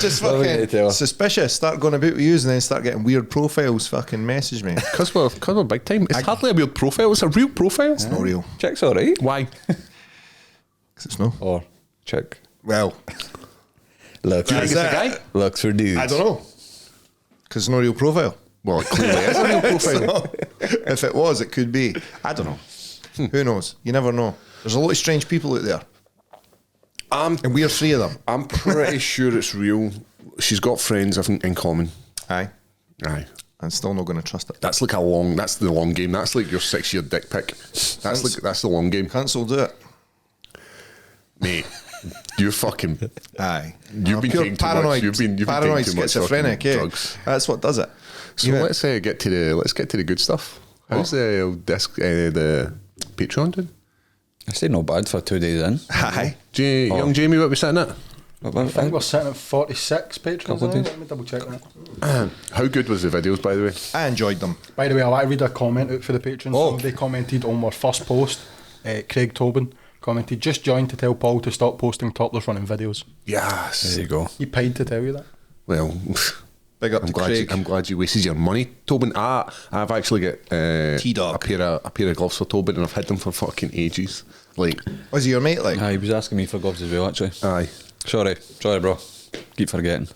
Just What are we gonna tell her? fucking suspicious. Start going about with yous and then start getting weird profiles. Fucking message me. Because we're big time. It's hardly a weird profile. It's a real profile. It's not real. chick's alright. Why? 'Cause it's no. Or chick. Well, Looks That's for, it. guy? looks for dudes. I don't know. Because it's not a real profile. Well, it clearly is a real profile. So, if it was, it could be. I don't know. Who knows? You never know. There's a lot of strange people out there. And we're three of them. I'm pretty sure it's real. She's got friends I think in common. Aye. Aye. I'm still not going to trust it. That's like that's the long game. That's like your 6-year dick pic. That's the long game. Cancel do it. Mate, You fucking. Aye. You've been Pure taking too much. paranoid, You've been paranoid taking too much schizophrenic, fucking eh? drugs. That's what does it. So let's get to the good stuff. How's the Patreon doing? I say not bad for 2 days in. Aye. Young Jamie, what we sitting at? I think we're sitting at 46 patrons. Couple of Let me double check that. How good was the videos, by the way? I enjoyed them. By the way, I want to read a comment out for the patrons. Oh. Somebody commented on our first post. Craig Tobin commented, just joined to tell Paul to stop posting topless running videos. Yes. There you go. He paid to tell you that. Well, Big up I'm to glad Craig. I'm glad you wasted your money, Tobin. I've actually got T-Dog. a pair of gloves for Tobin, and I've had them for fucking ages. Like, Was he your mate? Like, He was asking me for gloves as well, actually. aye. Sorry, bro. Keep forgetting.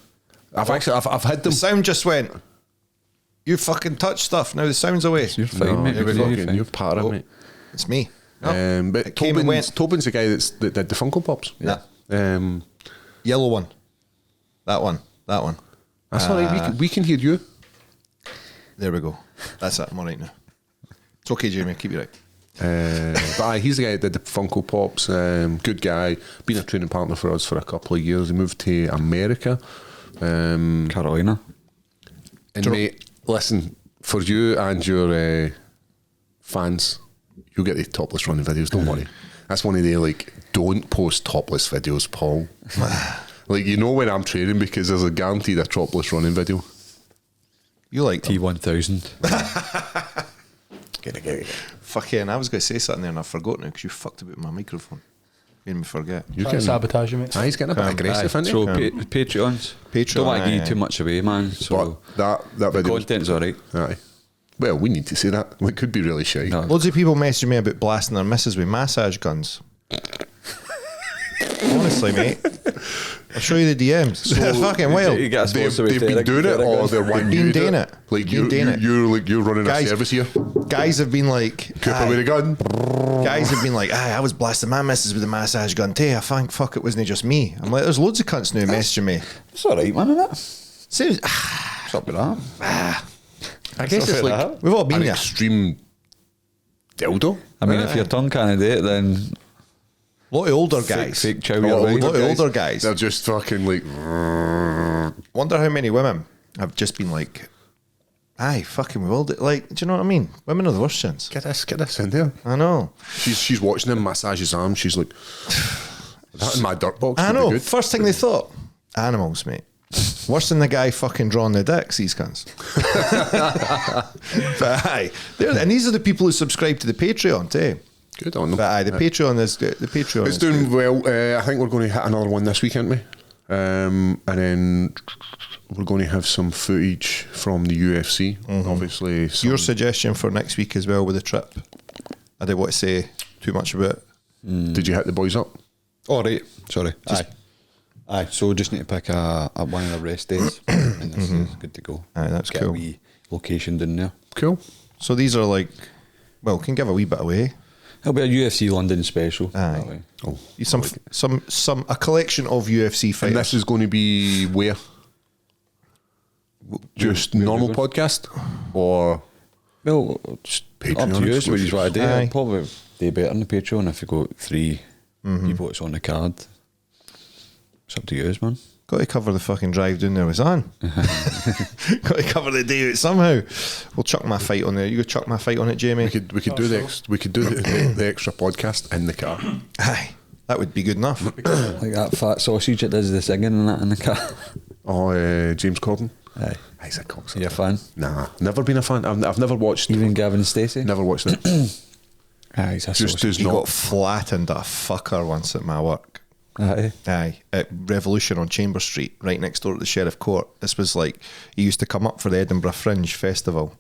I've had them. the sound just went. You fucking touch stuff. Now the sound's away. You're fine, No, mate. you're, You're fucking, fine. you're part of it. It's me. But It came and went. Tobin's the guy that did the Funko Pops. Yeah. Yellow one. That one. That's all right. We can hear you. There we go. That's it. I'm all right now. It's okay, Jamie. Keep you right. But aye, he's the guy that did the Funko Pops. Good guy. Been a training partner for us for a couple of years. He moved to America. Carolina. And mate, listen, for you and your fans, you'll get the topless running videos, don't worry. That's one of the, like, don't post topless videos, Paul. Like, you know when I'm training, because there's a guaranteed a topless running video. You like them. T1000. Get it. Fucking, I was going to say something there and I forgot now because you fucked about my microphone. Made me forget. You Trying to sabotage you, mate. He's getting a bit aggressive, isn't he? So Patreons. Patreon, Don't want to give aye, you too much away, man. So But that the video, content's alright. aye. Well, we need to say that. It could be really shy. No. Loads of people messaging me about blasting their missus with massage guns. Honestly, mate. I'll show you the DMs. They're fucking wild. You get a They've sponsor with been Derek- doing it, Derek or Gunn. they're wanting Been you to do doing it. it. Like Been doing it. you're running Guys- a service here. Guys have been like, Cooper with a gun. guys have been like, I was blasting my missus with a massage gun too. I think, fuck, it wasn't just me. I'm like, there's loads of cunts now messaging me. It's alright, man, isn't it? Seems, What's up with that? I guess it's like we've all been an there. extreme dildo. I mean, if your tongue can't do it, then A lot of older guys. fake chow A your way. lot of older guys. They're just fucking like. Wonder how many women have just been like, aye, fucking we will do. Like, do you know what I mean? Women are the worst chance. Get this in there. I know. She's watching him massage his arm. She's like, that in my dirt box. I would be know. good. First thing they thought, animals, mate. Worse than the guy fucking drawing the dicks, these cunts. But aye, and these are the people who subscribe to the Patreon too. Good on them. But aye, the Patreon is good. The Patreon It's is doing good. well. I think we're going to hit another one this week, aren't we? And then we're going to have some footage from the UFC. Obviously, some, Your suggestion for next week as well with the trip. I didn't want to say too much about it. Did you hit the boys up? Oh, right. Sorry. Aye. So just need to pick a one of the rest days, and this is good to go. Aye, that's Get cool. a wee location down there. Cool. So these are like, well, can give a wee bit away. It'll be a UFC London special. Aye. that way. Oh, Some a collection of UFC and fighters. this is going to be where? Just normal podcast, or Well, just up Patreon to you. What you want to do. Aye. I'll probably do better on the Patreon if you got 3 people that's on the card. It's up to you, man. Got to cover the fucking drive down there with Zan. Got to cover the day out somehow. We'll chuck my fight on there. You go chuck my fight on it, Jamie. we could do the extra podcast in the car. Aye, that would be good enough. Like that fat sausage that does the singing and that in the car. Oh, James Corden. Aye. He's a cocksucker. You a fan? Nah, never been a fan. I've never watched. Even Gavin Stacey? Never watched it. Aye, he's a Just sausage. does He not. got flattened a fucker once at my work. Aye. Aye, at Revolution on Chamber Street, right next door to the Sheriff Court. This was like, he used to come up for the Edinburgh Fringe Festival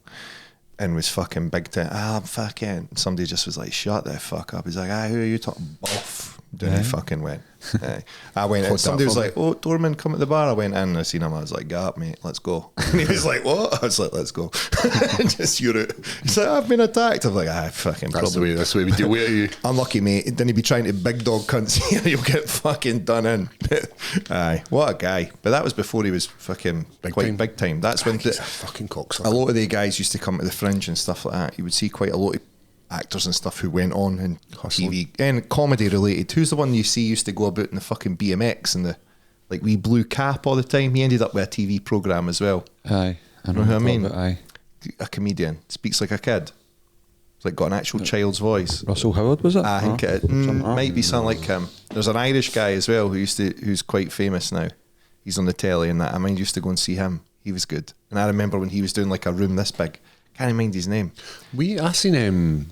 and was fucking big time. Fucking. Somebody just was like, shut the fuck up. He's like, who are you talking? Boff. Down he fucking went. Aye. I went in. Hold that Somebody was for like, oh, doorman, come at the bar. I went in and I seen him. I was like, get up, mate, let's go. And he was like, what? I was like, let's go. Just you're out. He's like, I've been attacked. I'm like, fucking That's the probably. way. That's the way we deal with you. Unlucky, mate. Then he'd be trying to big dog cunts here. You'll get fucking done in. Aye, what a guy. But that was before he was fucking quite time. big time. That's when He's a fucking cocksucker. a lot of the guys used to come to the Fringe and stuff like that. You would see quite a lot of actors and stuff who went on and TV and comedy related. Who's the one you see used to go about in the fucking BMX and the like wee blue cap all the time? He ended up with a TV program as well. Aye, I know who I mean. Aye, A comedian, speaks like a kid. It's like got an actual child's voice. Russell Howard, was it? I think it might be something like him. There's an Irish guy as well who's quite famous now. He's on the telly and that. I mind used to go and see him. He was good. And I remember when he was doing like a room this big. Can't mind his name. I seen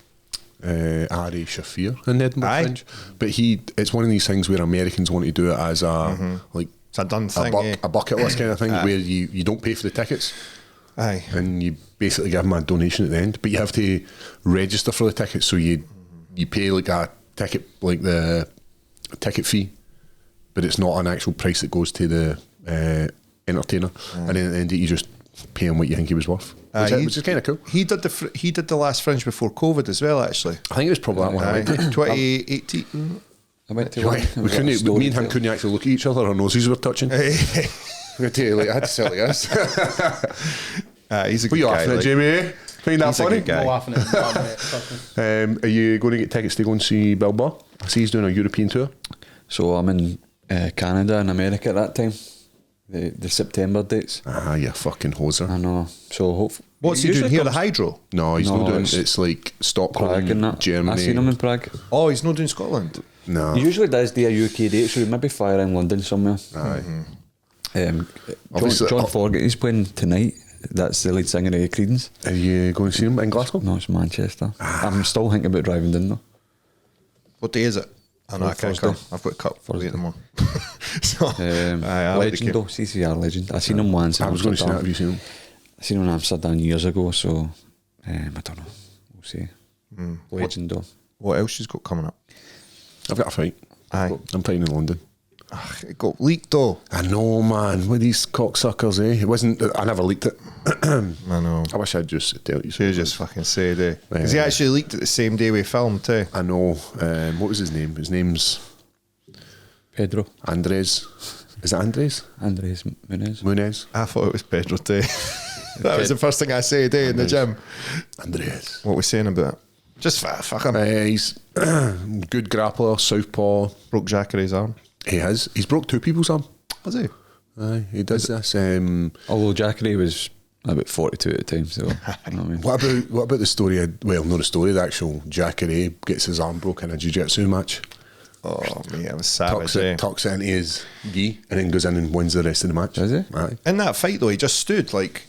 Ari Shafir in Edinburgh Fringe, but it's one of these things where Americans want to do it as a like It's a done thing. a bucket list kind of thing where you don't pay for the tickets. Aye. And you basically give them a donation at the end, but you have to register for the ticket, so you pay like a ticket, like the ticket fee, but it's not an actual price that goes to the entertainer. And then at the end you just pay him what you think he was worth, which is kind of cool. He did the last Fringe before COVID as well. Actually, I think it was probably that one. I went to. 2018. I went to one. Me and him couldn't actually look at each other. Our noses were touching. I tell you, like, I had to sell like this. He's a What good you guy. laughing at, Like, Jamie? Find that he's a funny? good guy. I'm laughing at that, Are you going to get tickets to go and see Bilbao? I see he's doing a European tour. So I'm in Canada and America at that time. The September dates. Ah, you fucking hoser. I know. So hopefully. What's he doing here? The Hydro? No, he's No, not doing. it's It's like Stockholm, Prague and that. Germany. I seen him in Prague. Oh, he's not doing Scotland. No, He usually does do a UK date, so he maybe fire in London somewhere. aye. John Fogerty's playing tonight. That's the lead singer of Creedence. Are you going to see him in Glasgow? No, it's Manchester. I'm still thinking about driving down though. What day is it? I know I can't Thursday. come. I've got a cut Thursday. later on. So, I would Legend care. though, CCR legend. I seen him once. In I was going to say that. Amsterdam. Have you seen him? I seen him in Amsterdam years ago, so I don't know. We'll see. Legend though. What else she's got coming up? I've got a fight. Aye. I'm playing in London. It got leaked though. I know, man. With these cocksuckers, eh? It wasn't. I never leaked it. I know. I wish I'd just tell you. She just fucking said it. Because he actually leaked it the same day we filmed too. I know. What was his name? His name's Pedro. Andres. Is it Andres? Andres Munez. Munez? I thought it was Pedro too. That was the first thing I said in the gym. Andres. What we saying about it? Just fuck him. He's good grappler, southpaw. Broke Jacare's arm. He has. He's broke two people's arm. Was he? Aye, he does this. Although Jackery was about 42 at the time, so you know what I mean. What about the story? Well, not the story. The actual Jacare gets his arm broken in a jiu-jitsu match. Oh, mate, I was savage. Tucks it into his gi and then goes in and wins the rest of the match. Does he? Aye. In that fight though, he just stood like.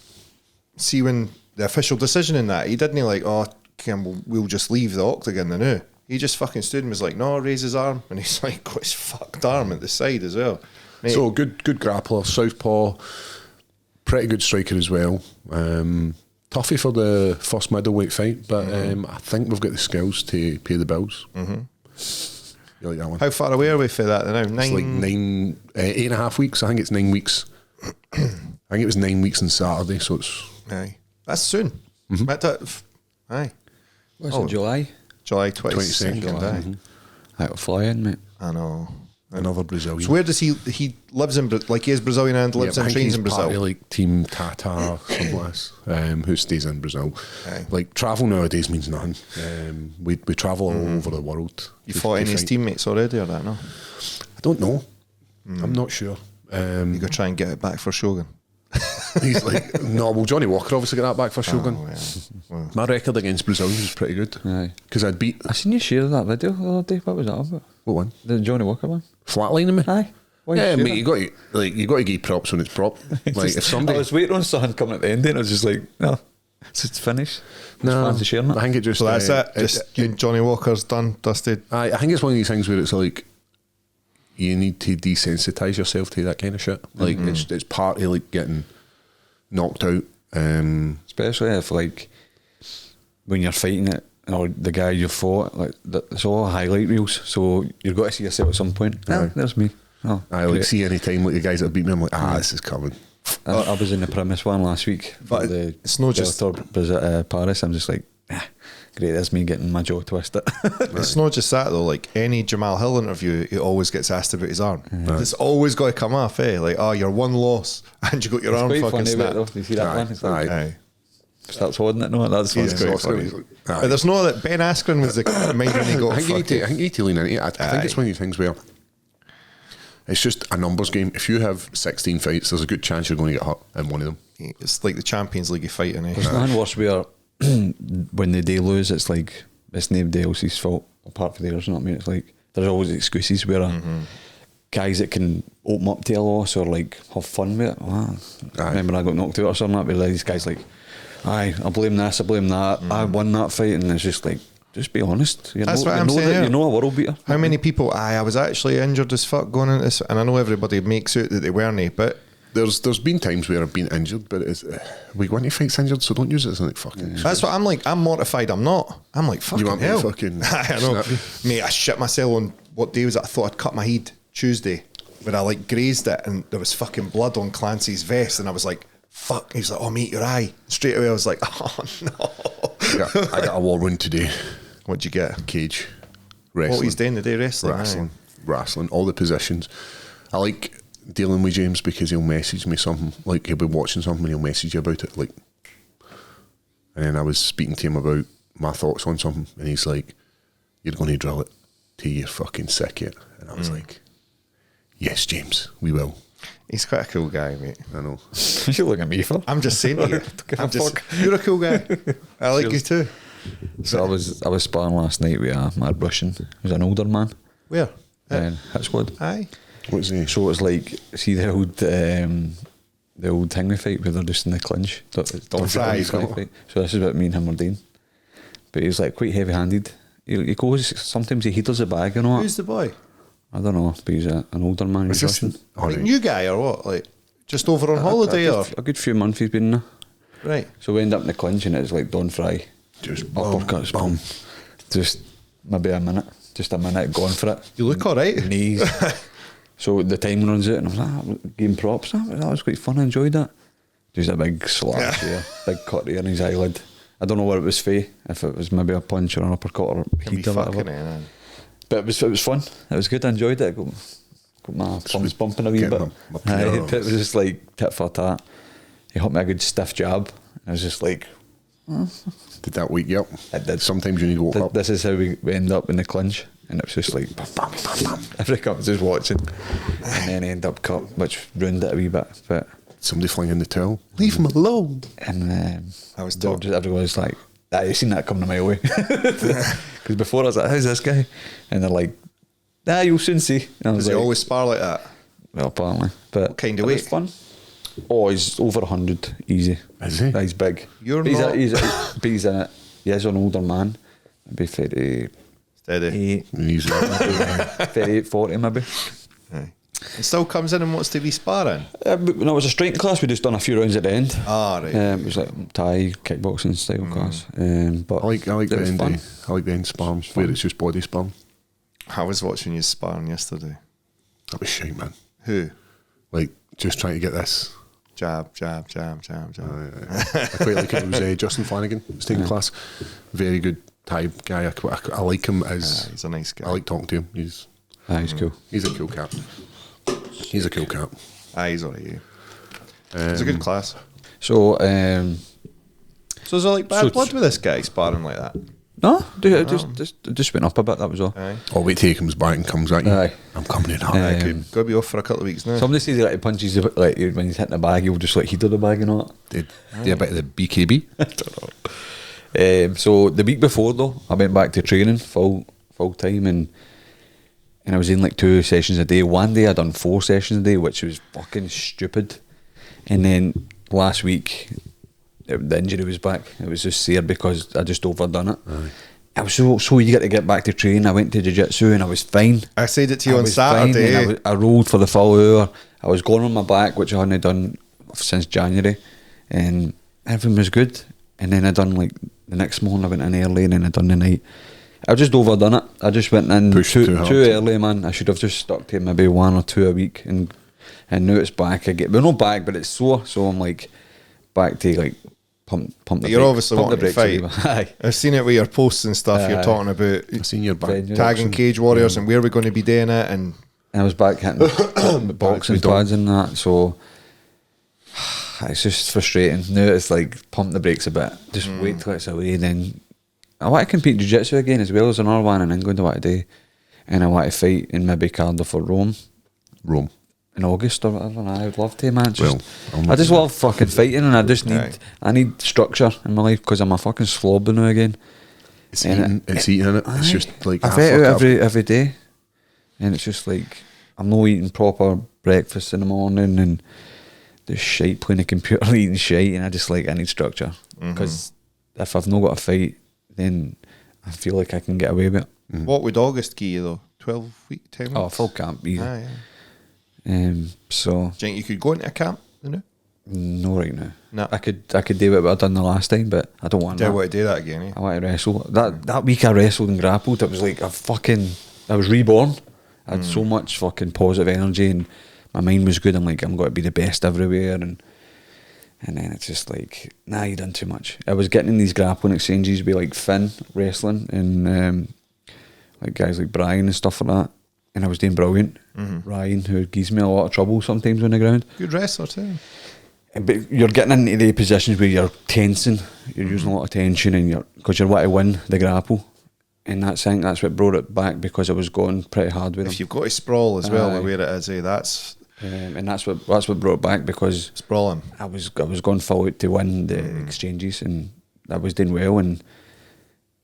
See when the official decision in that, he didn't like, oh, Campbell, we'll just leave the octagon now. He just fucking stood and was like, no, raise his arm, and he's like got his fucked arm at the side as well. Mate, So good grappler, southpaw, pretty good striker as well. Toughy for the first middleweight fight, but I think we've got the skills to pay the bills. You like that one? how far away are we for that now? It's like 8.5 weeks. I think it's 9 weeks. I think it was 9 weeks on Saturday, so it's Aye, that's soon. Aye, What's it, July? July 22nd. 22nd, Aye. I'll fly in, mate. I know. another Brazilian. So where does he lives in like he is Brazilian and lives I and think trains he's in part Brazil? of, like Team Tata, something like this, who stays in Brazil. Aye. Like travel nowadays means nothing. We travel all over the world. You to- fought to any of his fight. teammates already or that? No. I don't know. I'm not sure. You go try and get it back for Shogun. He's like, no, well, Johnny Walker obviously got that back for Shogun. Oh, yeah. Well, My record against Brazilians was pretty good. Aye. Because I'd beat, I seen you share that video the other day. What was that about? what one? The Johnny Walker one? Flatlining me? Aye. Why Yeah, you mate, you got to give props when it's prop. Like, if somebody... I was waiting on something coming at the end and I was just like, no, it's finished. No, Fancy sharing it. I think it just... so that's it. Just Just Johnny Walker's done, dusted. I think it's one of these things where it's like you need to desensitize yourself to that kind of shit. Like it's part of like getting knocked out. Especially if like when you're fighting it or the guy you fought, like it's all highlight reels. So you've got to see yourself at some point. Aye. There's me. Oh, I like great. see any time like the guys that beat me, I'm like, this is coming. I was in the premise one last week. But for the it's not just- Paris. I'm just like, great. That's me getting my jaw twisted. It's not just that though. Like any Jamal Hill interview, he always gets asked about his arm. It's always got to come off, eh? Like, oh, you're one loss and you got your It's arm quite fucking funny, snapped. though. You see that Aye, one? It's like, aye. Aye. starts holding it. No, that's He's funny. quite funny. But there's no that Ben Askren was the mind when he got I think fucking. you need to lean into it. I think it's one of these things where it's just a numbers game. If you have 16 fights, there's a good chance you're going to get hurt in one of them. It's like the Champions League of fighting. There's nothing worse where when they do lose, it's like it's nobody else's fault apart from theirs. You know what I mean? It's like there's always excuses where guys that can open up to a loss or like have fun with it. Oh, remember I got knocked out or something like that. But these guys like, aye, I blame this, I blame that. I won that fight, and it's just like, just be honest. You That's know, what I'm saying, yeah. You know a world beater. How many people? I was actually injured as fuck going into this, and I know everybody makes out that they weren't, but There's been times where I've been injured, but it's, we go into fights injured, so don't use it as like fucking. that's what I'm like. I'm mortified. I'm not. I'm like fucking You want me hell. to fucking I know, snap you? mate. I shit myself on what day was it? I thought I'd cut my head Tuesday, but I like grazed it, and there was fucking blood on Clancy's vest, and I was like, "Fuck!" He was like, "Oh, mate, your eye." Straight away, I was like, "Oh no." I got a war wound today. What'd you get? Cage, wrestling. What he's doing today? Wrestling. Wrestling, all the positions. I like dealing with James because he'll message me something, like he'll be watching something and he'll message you about it, like. And then I was speaking to him about my thoughts on something, and he's like, "You're going to drill it till you're fucking sick yet." And I was like, "Yes, James, we will." He's quite a cool guy, mate. I know. You look at me for. I'm just saying to you. You're a cool guy. I like you too. So I was sparring last night with a mad Russian. He was an older man. Where? And hit squad. Aye. What's he? So it's like, see the old thing we fight where they're just in the clinch. Don't fry, fight. So this is what me and him were doing. But he's like quite heavy-handed. He goes, sometimes he heaters the bag and all that. Who's the boy? I don't know, but he's an older man. He's Russian. Like new guy or what? Like just over on holiday or? A good few months he's been there. Right. So we end up in the clinch and it's like Don Fry. Just Uppercuts, boom. Just maybe a minute. Just a minute, going for it. You look alright. Knees. So the time runs out and I'm like, game props. That was quite fun, I enjoyed that. Just a big slash here, big cut here in his eyelid. I don't know what it was for, if it was maybe a punch or an uppercut or Can be heat or fucking whatever. it, man. But it was fun. It was good, I enjoyed it. Got my thumbs bumping a wee Getting bit. my PR on. It was just like tit for tat. He hit me a good stiff jab. I was just like, Did that wake you up? It did. Sometimes you need to wake up. this is how we end up in the clinch. And it was just like, bam, bam, bam, bam. Every cup was just watching. And then end up cut, which ruined it a wee bit. But Somebody flinging the towel. Leave him alone. And I was they were told. just, everyone was like, you seen that coming a mile away. Because before I was like, how's this guy? And they're like, you'll soon see. And I was Does he like, always spar like that? well, apparently. But What kind of it was weight? fun. Oh, he's over 100, easy. Is he? He's big. You're But not- he's he is an older man. Maybe 38, Steady. He's 38, 40 maybe. Aye. He still comes in and wants to be sparring. But when I was a striking class, we just done a few rounds at the end. Ah, right. It was like Thai kickboxing style class. But I like it the was end. fun. I like the end spam where it's just body spam. I was watching you sparring yesterday. That was shite, man. Who? Like just trying to get this. Jab, jab, jab, jab, jab. I quite like it. It was Justin Flanagan was taking class. Very good Thai guy. I like him as. He's a nice guy. I like talking to him. He's Cool. a cool cat. He's a cool cat. He's alright. It's a good class. So, So is there like bad So blood with this guy sparring like that? no, just went up a bit, that was all. Aye. Oh, wait till he comes back and comes at you. Aye. I'm coming in hot. I could go be off for a couple of weeks now. Somebody says he like punches like when he's hitting the bag, he'll just like heater the bag and all that. Did a bit of the BKB. I don't know. So the week before though, I went back to training full time and I was in like 2 sessions a day. One day I done 4 sessions a day, which was fucking stupid. And then last week, the injury was back. It was just sore because I just overdone it. I was so eager to get back to training. I went to jiu-jitsu and I was fine. I said it to you I on was fine, and Saturday. I rolled for the full hour. I was going on my back, which I hadn't done since January, and everything was good. And then I done like the next morning. I went in early, and then I done the night. I just overdone it. I just went in Pushed too too hard. early, man. I should have just stuck to maybe 1 or 2 a week, and now it's back again. Well, not back, but it's sore. So I'm like back to like pump the. You're brake- obviously pump the wanting to brakes a wee fight. bit. Aye. I've seen it with your posts and stuff. You're Aye. talking about I seen your back. Venue. tagging Cage Warriors and where we're going to be doing it. And And I was back hitting the boxing we don't. pads and that, so it's just frustrating. Now it's like pump the brakes a bit. Just wait till it's away. Then I want to compete in jiu-jitsu again as well as another one in England I want to do. And I want to fight in maybe Cardiff or Rome in August or whatever. And I would love to, man. I just love fucking fighting, and I just need I need structure in my life because I'm a fucking slob now again. It's eating in it. It's just like I fight out every day, and it's just like I'm not eating proper breakfast in the morning and just shite playing the computer, eating shite, and I need structure because if I've not got a fight, then I feel like I can get away with it. What would August give you though? 12-week, 10 weeks? Oh, full camp, easy. So do you think you could go into a camp? no, right now. No. I could do what I done the last time, but I don't want Do I that. want to do that again? I want to wrestle. That week I wrestled and grappled. It was like I was reborn. I had so much fucking positive energy, and my mind was good. I'm like, I'm going to be the best everywhere, and then it's just like, nah, you done too much. I was getting in these grappling exchanges with like Finn wrestling and like guys like Brian and stuff like that, and I was doing brilliant. Ryan, who gives me a lot of trouble sometimes on the ground. Good wrestler too. But you're getting into the positions where you're tensing, you're using a lot of tension, and because you're wanting to win the grapple, and that's what brought it back because I was going pretty hard with him. If you've got to sprawl as well, the way it is, that's and that's what brought it back because sprawling. I was going full out to win the exchanges, and I was doing well, and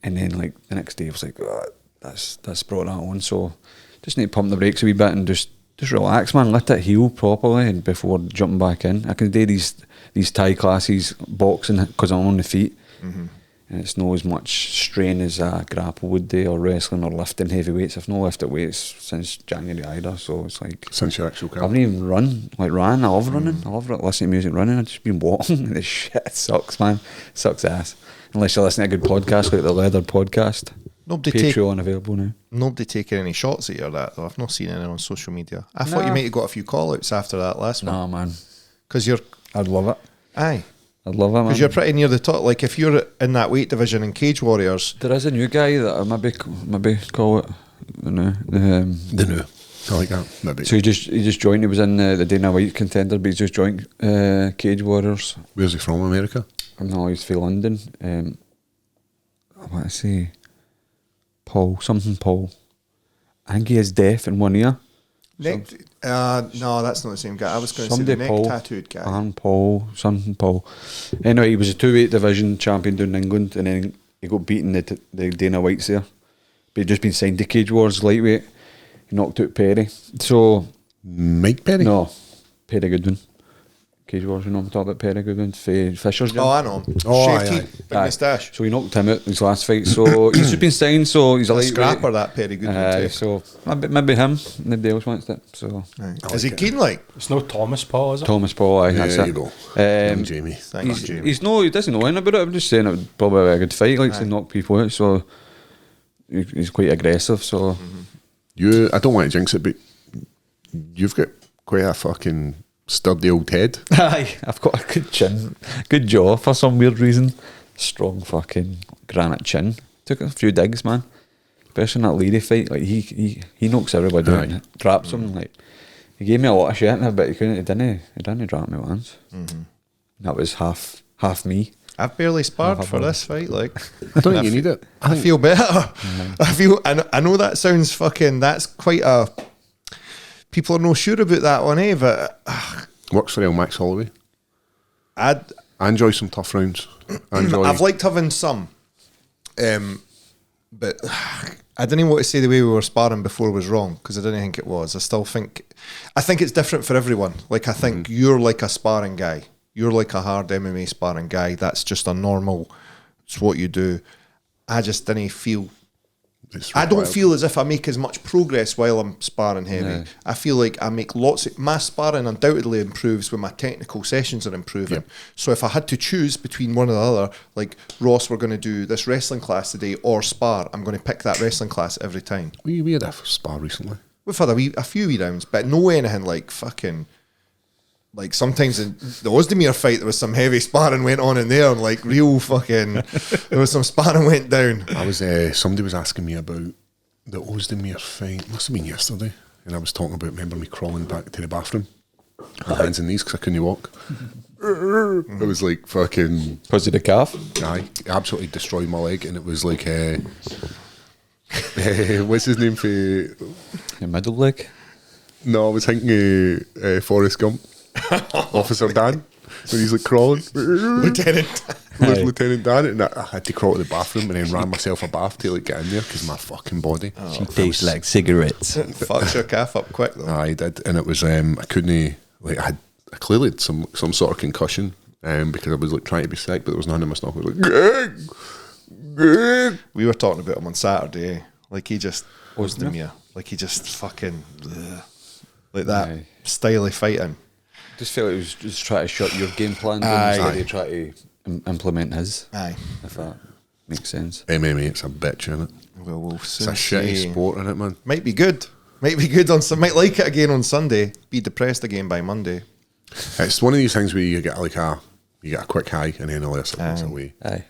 then like the next day I was like, oh, that's brought that on. So just need to pump the brakes a wee bit and just relax, man. Let it heal properly, and before jumping back in, I can do these Thai classes boxing because I'm on the feet, and it's not as much strain as a grapple would do, or wrestling or lifting heavy weights. I've not lifted weights since January either, so it's like since your actual camp. I haven't even ran. I love running. I love listening to music running. I've just been walking. This shit sucks, man. It sucks ass. Unless you're listening to a good podcast like the Leather Podcast. Patreon available now. Nobody taking any shots at you or that though. I've not seen any on social media. I thought you might have got a few call outs after that last one. Nah, man. Because I'd love it. Aye. I'd love it, man. Because you're pretty near the top. Like if you're in that weight division in Cage Warriors. There is a new guy that I maybe call it. The new. I like that. Maybe. So he just joined. He was in the Dana White contender, but he's just joined Cage Warriors. Where's he from? America? No, he's from London. I want to say Paul. I think he is deaf in one ear. No, that's not the same guy. I was going to say the neck tattooed guy. Paul. Anyway, he was a 2-weight division champion down in England, and then he got beaten the Dana Whites there. But he'd just been signed to Cage Wars lightweight. He knocked out Perry. So Mike Perry? No, Perry Goodwin. Cage Wars, you know I'm talking about Perry Goodwin, Fisher's gym. Oh, I know him. Oh, Shaved aye, teeth, big moustache. So he knocked him out in his last fight. So he's just been signed, so he's a lightweight. Scrapper, that Perry Goodwin too. So maybe him, nobody else wants it. So is he keen like? It's no Thomas Paul, is it? Thomas Paul, aye, that's There it. you go. Young Jamie. Thanks, Jamie. He doesn't know anything about it. I'm just saying it would probably be a good fight. He likes to knock people out, so he's quite aggressive. So I don't want to jinx it, but you've got quite a fucking sturdy old head. aye, I've got a good chin, good jaw for some weird reason. Strong fucking granite chin. Took a few digs, man. Especially in that lady fight. Like he knocks everybody out and traps them. Like he gave me a lot of shit, but he didn't drop me once. That was half me. I've barely sparred for this fight. Like I don't think you need it. I feel better. I know that sounds fucking. That's quite a. People are no sure about that one, eh? But Works for Max Holloway. I enjoy some tough rounds. I've liked having some, but I didn't want to say the way we were sparring before was wrong because I didn't think it was. I think it's different for everyone. Like I think you're like a sparring guy. You're like a hard MMA sparring guy. That's just a normal. It's what you do. I just didn't feel. I don't feel as if I make as much progress while I'm sparring heavy. Yeah. I feel like I make my sparring undoubtedly improves when my technical sessions are improving. So if I had to choose between one or the other, like Ross, we're going to do this wrestling class today or spar, I'm going to pick that wrestling class every time. We had a spar recently. We've had a few wee rounds, but no anything like fucking. Like sometimes in the Ozdemir fight, there was some heavy sparring went on in there, and like real fucking, there was some sparring went down. Somebody was asking me about the Ozdemir fight. Must have been yesterday, and I was talking about remember me crawling back to the bathroom, my hands and knees because I couldn't walk. It was like fucking. Because of the calf. Aye, absolutely destroyed my leg, and it was like, what's his name for? Your middle leg. No, I was thinking Forrest Gump, Officer Dan, when he's like crawling. Lieutenant. With Lieutenant Dan, and I had to crawl to the bathroom and then ran myself a bath to like get in there because my fucking body. She tastes like cigarettes. Fucked your calf up quick though. I did, and it was I couldn't like I clearly had some sort of concussion because I was like trying to be sick, but there was none in my stomach. I was like, We were talking about him on Saturday. Like he just was me. Like he just fucking like that Aye. style of fighting. Just felt it was just trying to shut your game plan down Aye. instead of try to implement his. Aye. If that makes sense. MMA, it's a bitch, isn't it? Well, we'll It's soon a shitty see. sport, isn't it, man? Might be good. Might be good on some. Might like it again on Sunday. Be depressed again by Monday. It's one of these things where you get like a quick high and then all this happens Aye. away. Aye.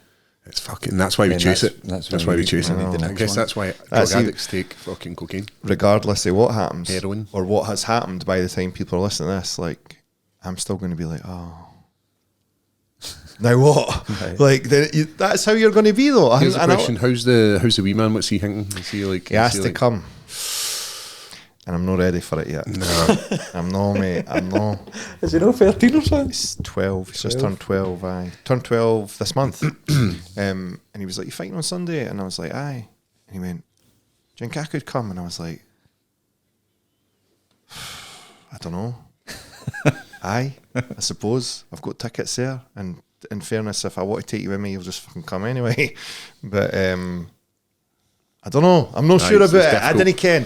It's fucking. That's why we And chase that's- it. that's That's why why we we- chase it. I know. I guess that's why That's drug you- addicts take fucking cocaine. Regardless of what happens, Heroin. or what has happened by the time people are listening to this, like I'm still going to be like, oh. Now what? Like that's how you're going to be though. Here's the And I- question: How's the wee man? What's he thinking? Is he like? He has is to like, come. And I'm not ready for it yet. No. I'm not, mate. I'm not. Is he not 13 or something? He's 12. He's just turned 12. Aye. Turned 12 this month. And he was like, you fighting on Sunday? And I was like, aye. And he went, do you think I could come? And I was like, I don't know. Aye, I suppose. I've got tickets there. And in fairness, if I want to take you with me, you'll just fucking come anyway. But I don't know. I'm not Aye, sure it's about it. I difficult. didn't ken.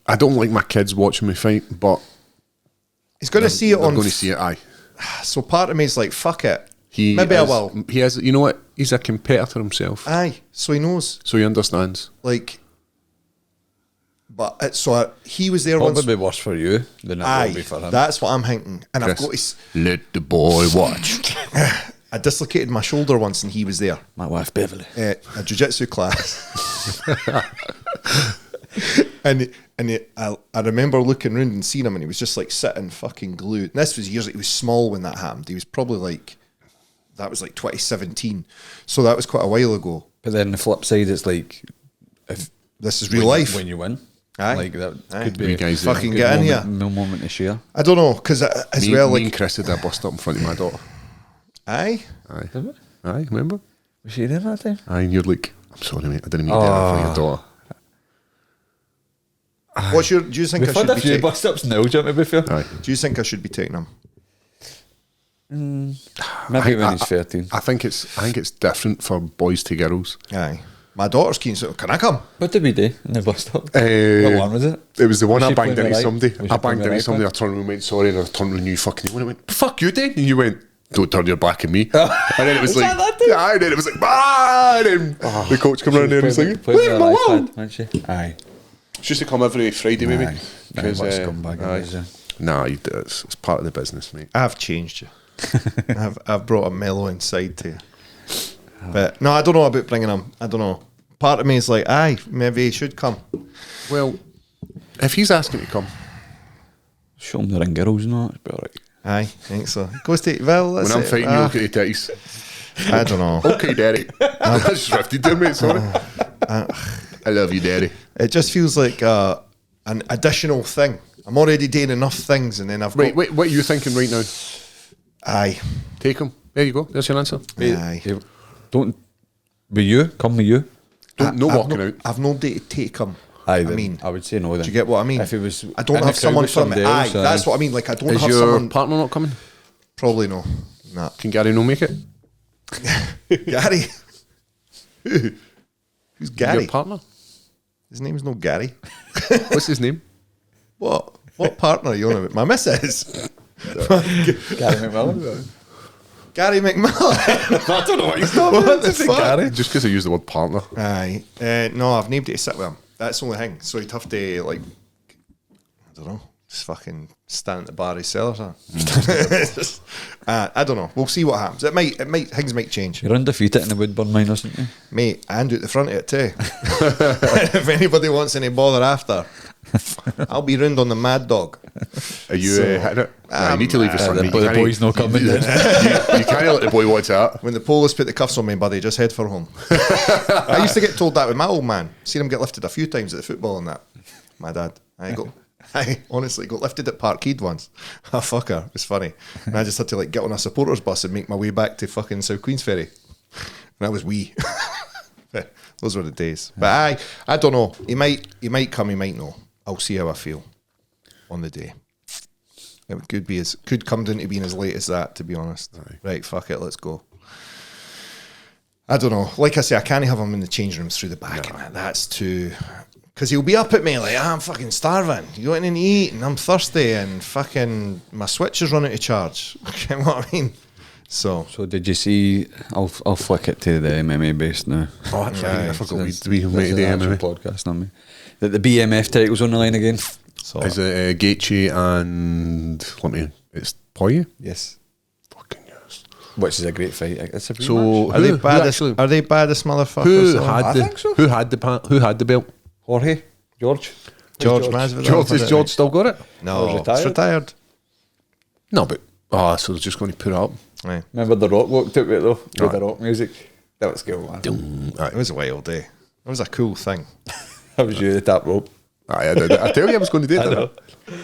I don't like my kids watching me fight, but He's going to see it they're on. going to see it. Aye, So part of me is like, fuck it. he Maybe I is- will. He has. You know what? He's a competitor himself, Aye, so he knows. so he understands. Like, but he was there once. Probably worse for you than it will be Aye, for him. that's what I'm thinking. And I've Chris, got to. let the boy watch. I dislocated my shoulder once, and he was there. My wife Beverly. A jiu-jitsu class. and I remember looking around and seeing him, and he was just like sitting fucking glued. And this was years. He was small when that happened. He was probably like, that was like 2017. So that was quite a while ago. But then the flip side, it's like if This is real when life. when you win, Aye. like that Aye. could be You guys a fucking good get in moment, here. no moment to share. I don't know, because as me, well, me and like, Chris did a bust up in front of my daughter. aye. Aye, aye, remember? Was she there that time? Aye, and you're like, I'm sorry, mate. I didn't mean to do that in front of your daughter. What's your? Do you think We've I had should a be few taking? bust ups now, do you want me to be fair? Aye. Do you think I should be taking him? Maybe when he's 13. I think it's different for boys to girls. Aye. My daughter's keen, so can I come? What did we do in the bust up? Eh, What one was it? It was the one Was I she banged playing into the somebody. right- was I she playing banged the into right somebody. I back? turned around and went sorry, and I turned around and you fucking. When I went, fuck you, did? And you went, don't turn your back at me. And then it was Was like, that that day? aye, and then it was like, ah, and then the coach come around there and he's like, playing leave the him alone. iPad, wasn't she? Aye. She used to come every Friday with me. Aye. Aye, 'Cause, what a scumbag aye. it is, yeah. Nah, it's part of the business, mate. I've changed you. I've brought a mellowing side to you. But no, I don't know about bringing him. I don't know. Part of me is like, aye, maybe he should come. Well, if he's asking to come, Show him the ring girls and all, it's be alright. Aye, I think so. Goes to well. when That's I'm it. fighting, you look at the titties. I don't know. Okay, daddy. I just drifted there, mate. Sorry. I love you, daddy. It just feels like an additional thing. I'm already doing enough things, and then I've Right, got, wait, what are you thinking right now? aye, Take him. There you go. There's your answer. aye. Hey, don't with you, come with you. No I've walking no, out. I've no day to take him. Aye, I then mean, I would say no then. do you get what I mean? If it was I don't in have the crowd someone with from it. somebody Aye, else, that's what I mean. Like I don't Is have your someone. partner not coming? Probably no. Nah. Can Gary no make it? Gary. Who's Gary? Your partner? His name's no Gary. What's his name? What? What partner are you on about? My missus. Gary McMillan. Gary McMillan. I don't know what he's What the fuck? Just because I used the word partner. Aye. No, I've named it to sit with him. That's the only thing. So he'd have to, like, I don't know, just fucking stand at the bar his cellar. I don't know. We'll see what happens. Things might change. You're undefeated in the Woodburn mine, isn't you? Mate, and out the front of it too. If anybody wants any bother after, I'll be round on the Mad Dog. Are you hitting it? Nah, you need to leave your son. the mate. boy- You the can't- boy's not coming You, then. you can't let the boy watch that. When the police put the cuffs on me, buddy, just head for home. I used to get told that with my old man. Seen him get lifted a few times at the football and that. My dad. I honestly got lifted at Parkhead once. A fucker. It was funny. And I just had to like get on a supporters bus and make my way back to fucking South Queensferry. And I was wee. Those were the days. But I don't know. He might come, he might not. I'll see how I feel on the day. It could come down to being as late as that, to be honest. Right, fuck it, let's go. I don't know. Like I say, I can't have him in the change rooms through the back and that. That's too... Because he'll be up at me like, I'm fucking starving. You got anything to eat? And I'm thirsty and fucking my Switch is running to charge. You know what I mean? So did you see? I'll flick it to the MMA base now. Oh, that's right. I forgot This we is made the an actual MMA. podcast on me. That the BMF title's on the line again. Is it Gaethje and it's Poirier? Yes, Fucking yes. which is a great fight. It's a rematch. So are they actually? baddest motherfuckers? Who though? had I the think so. who had the belt? Jorge, George. George Masvidal? George still got it? No, George it's retired. No, but so they're just going to put it up. Right. Remember the Rock walked out with it though, with Right. the rock music. That was cool, man. It was a wild day. It was a cool thing. That was you, the top rope. I tell you, I was going to do I know. it.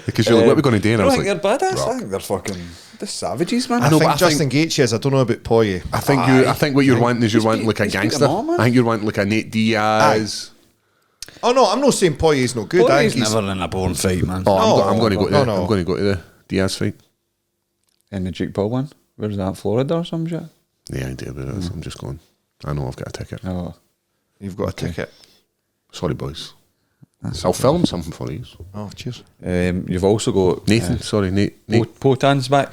Because you're like, what are we going to do? And I I was think like, they're badass. Rock. I think they're fucking the savages, man. I know, think but I Justin Gaethje is. I don't know about Poirier. I think what you're wanting is you're He's wanting beat- like a he's beat gangster. them all, man. I think you're wanting like a Nate Diaz. Oh no, I'm not saying Poirier's no good. I Poirier's think he's never in a born fight, man. Oh, No, I'm going to go to no, no. I'm going to go to the Diaz fight. In the Jake Paul one. Where's that? Florida or some shit? Yeah, idea about it. I'm just going. I know I've got a ticket. Oh, You've got a ticket. Sorry, boys. I'll film something for you. Oh, cheers. you've also got Nathan, sorry, Nate. Potan's back.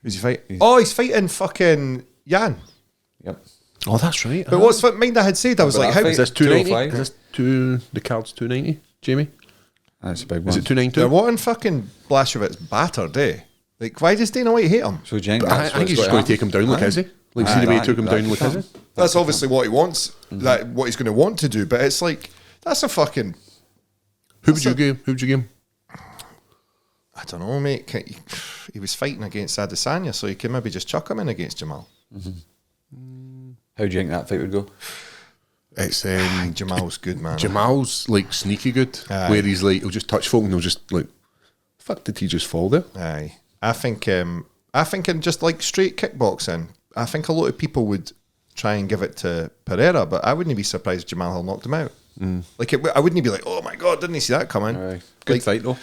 Who's he fighting? Oh, he's fighting fucking Jan. Yep. Oh, that's right. But what's what mind I had said? I was like, that how fight? Is this 290? 205? Is this the card's 290, Jamie? That's a big one. Is it they're 292? wanting fucking Blachowicz battered, eh? Like, why does Dana White hate him? So Jen, I think he's just going to take him down like Izzy. Like, see the way he took him down like Izzy? That's obviously what he wants. That what he's going to want to do. But it's like that's a fucking. Who would you give? Who would you give him? I don't know, mate. He was fighting against Adesanya, so you can maybe just chuck him in against Jamal. how do you think that fight would go? It's Jamal's good, man. Jamal's like sneaky good, Aye. where he's like he'll just touch folk and he'll just like, fuck, did he just fall there? Aye, I think in just like straight kickboxing, I think a lot of people would try and give it to Pereira, but I wouldn't be surprised if Jamal Hill knocked him out. Like I wouldn't be like, oh my god, didn't he see that coming? Aye. Good Like, fight though.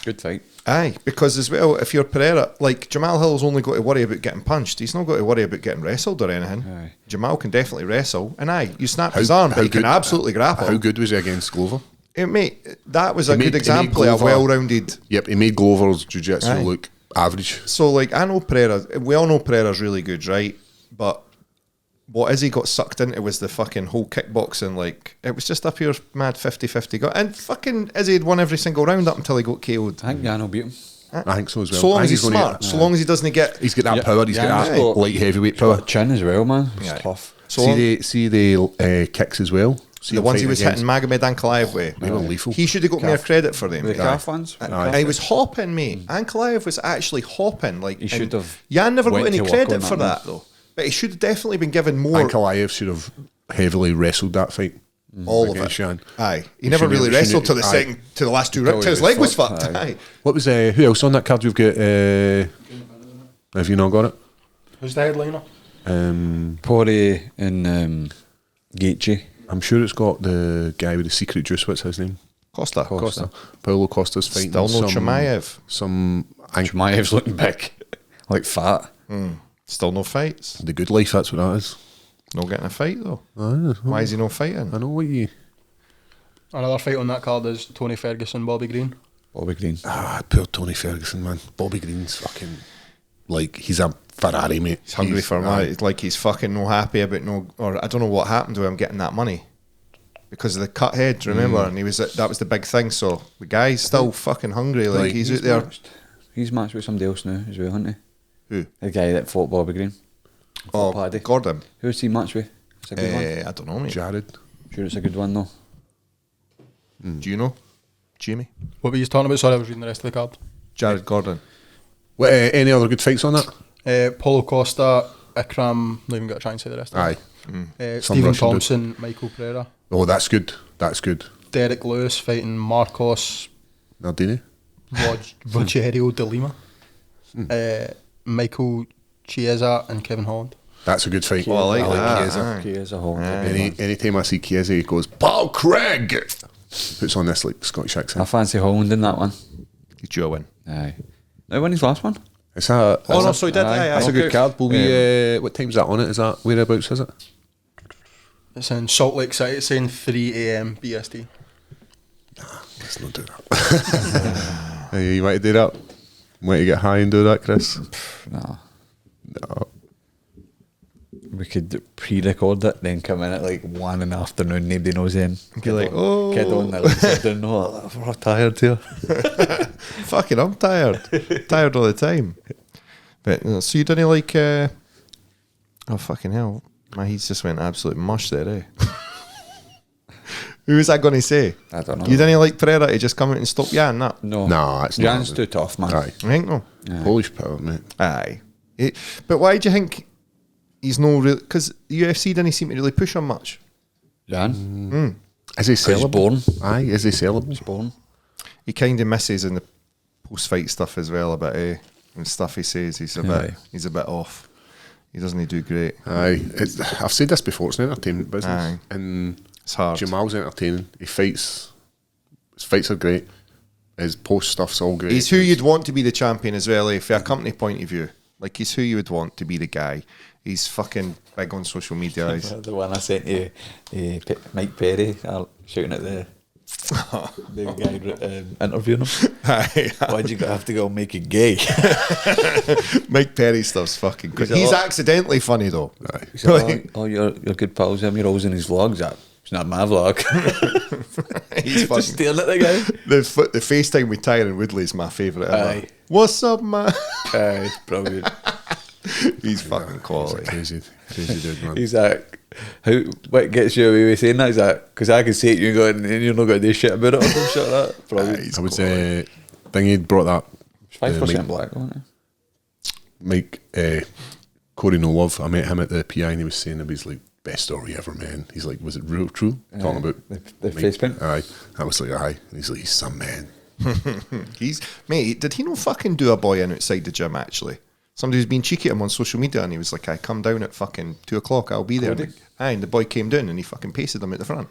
Good fight. Aye, because as well, if you're Pereira, like Jamal Hill's only got to worry about getting punched. He's not got to worry about getting wrestled or anything. Aye. Jamal can definitely wrestle, and you snap his arm, but he can absolutely grapple. How good was he against Glover? Mate, that was a He made- good he made example of a Glover- well-rounded. Yep, he made Glover's jiu-jitsu Aye. look average. So, like, I know Pereira. We all know Pereira's really good, right? But what Izzy got sucked into was the fucking whole kickboxing. Like, it was just a pure mad 50-50. And fucking Izzy had won every single round up until he got KO'd. I think Jan will beat him. I think so as well. So long I as think he's gonna smart, get- so long as he doesn't get. He's got that Yeah. power. He's Yeah, got he's that got- light heavyweight power. Chin as well, man. It's Yeah. tough. So long, See the kicks as well. See the him ones he fighting was against- hitting Magomed Ankalaev with. They were lethal. He should have got more credit for them. The mate. calf ones. He was hopping, mate. Ankalaev was actually hopping. Like He should and have Jan never got went any to work credit on for that, that though. But he should have definitely been given more. Ankalaev should have heavily wrestled that fight. All of against it. Shan. Aye, he He never shouldn't- really he wrestled till shouldn't- the aye. second, to the last two Till rounds. he Till his was leg was fucked, fucked. aye. Aye. What was who else on that card? We've got. Have you not got it? Who's the headliner? Poirier and Gaethje. I'm sure it's got the guy with the secret juice. What's his name? Costa. Costa. Paulo Costa's fighting. Still no some, Chimaev. Some Chimaev's looking big, like fat. Still no fights. the good life. That's what that is. No getting a fight though. I Why is he not fighting? know what you. Another fight on that card is Tony Ferguson, Bobby Green. Bobby Green. Poor Tony Ferguson, man. Bobby Green's fucking like he's a Ferrari, mate. He's hungry for money. It's like he's fucking no happy about or I don't know what happened to him getting that money because of the cut head. Remember, and that was the big thing. So the guy's still fucking hungry. Like he's out there. He's matched with somebody else now as well, hasn't he? Who? The guy that fought Bobby Green. Oh, Paddy. Gordon. Who's he matched with? It's a good one. I don't know, mate. Jared. Sure, it's a good one though. Do you know? Jamie. What were you talking about? Sorry, I was reading the rest of the card. Jared Gordon. What, any other good fights on that? Paulo Costa, Ikram, not even got to try and say the rest of Aye. it. Some Stephen Russian dude. Thompson, Michael Pereira. Oh, that's good. That's good. Derek Lewis fighting Marcos Nardini. Rogerio de Lima. Michael Chiesa and Kevin Holland. That's a good fight. Oh, I like that. Chiesa. Aye. Chiesa, Holland. Anytime I see Chiesa, he goes, Paul Craig! Puts on this like Scottish I accent. fancy Holland in that one. Get you a win. Aye. Now win his last one. Is that, Oh, no, so he did. Aye. Aye, that's aye. a good card. Will we, what time's that on it? Is that whereabouts is it? It's in Salt Lake City. It's saying 3 a.m. BST. Let's not do that. Hey, you want to do that? Want to get high and do that, Chris? No. No. We could pre-record it, then come in at like 1 in the afternoon. Nobody knows then. Be like, oh. Kid on the like, don't know. We're tired here. Fucking, I'm tired. Tired all the time. But so you didn't like? Oh fucking hell! My he's just went absolute mush there, eh? Who was I going to say? I don't know. You didn't like Pereira to just come out and stop Jan? That No, No, it's not. Jan's too tough, man. Aye. I think no. Polish power, mate. Aye. But why do you think he's no real? Because UFC didn't seem to really push him much. Jan, Is he he's sellable? born. Aye, is he sellable? He's born. He kind of misses in the post-fight stuff as well a bit, eh? And stuff he says, he's a Aye. bit off. He doesn't do great. Aye. I've said this before, it's an entertainment business. Aye. And It's hard. Jamal's entertaining. He fights. His fights are great. His post stuff's all great. He's who you'd want to be the champion as well, eh? From a company point of view. Like, he's who you would want to be the guy. He's fucking big on social media. The one I sent you, Mike Perry, shouting at the guy interviewing him. Aye. Why'd you have to go make it gay? Mike Perry stuff's fucking good. He's a He's lot- accidentally funny, though. Aye. He said, oh, you're good pals, him. You're always in his vlogs. It's not my vlog. He's Just fucking... staring at the guy. The FaceTime with Tyron Woodley is my favourite ever. Aye. What's up, man? It's brilliant. He's fucking He's a quality. crazy dude, man. He's like, what gets you away with saying that? He's like, because I can say it, you go and you're not going to do shit about it or some shit like that. Brilliant. I would say, Thingy brought that. 5% black, wasn't it? Mike, Corey No Love, I met him at the PI and he was saying it was like, best story ever, man. He's like, was it real true? Talking about the face paint? Aye. I was like, aye. And he's like, he's some man. Mate, did he not fucking do a boy in outside the gym, actually? Somebody was being cheeky at him on social media and he was like, I come down at fucking 2 o'clock, I'll be there. Cody? Aye, and the boy came down and he fucking pasted him at the front.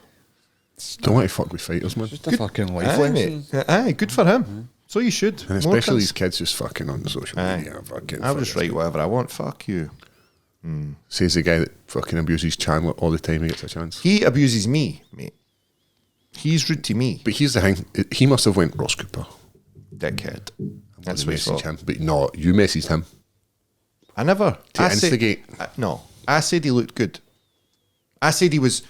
Don't want to fuck with fighters, man. Just a fucking life Aye, lesson. mate. Aye, good for him. So you should. And More especially kids. these kids just fucking on social Aye. media. Fucking I'll just write whatever I want. Fuck you. Says the guy that fucking abuses Chandler all the time he gets a chance. He abuses me, mate. He's rude to me. But here's the thing, he must have went, Ross Cooper. Dickhead. That's That's what he message thought. him. But no, you messaged him. I never. To I said- instigate. no. I said he looked good. I said he was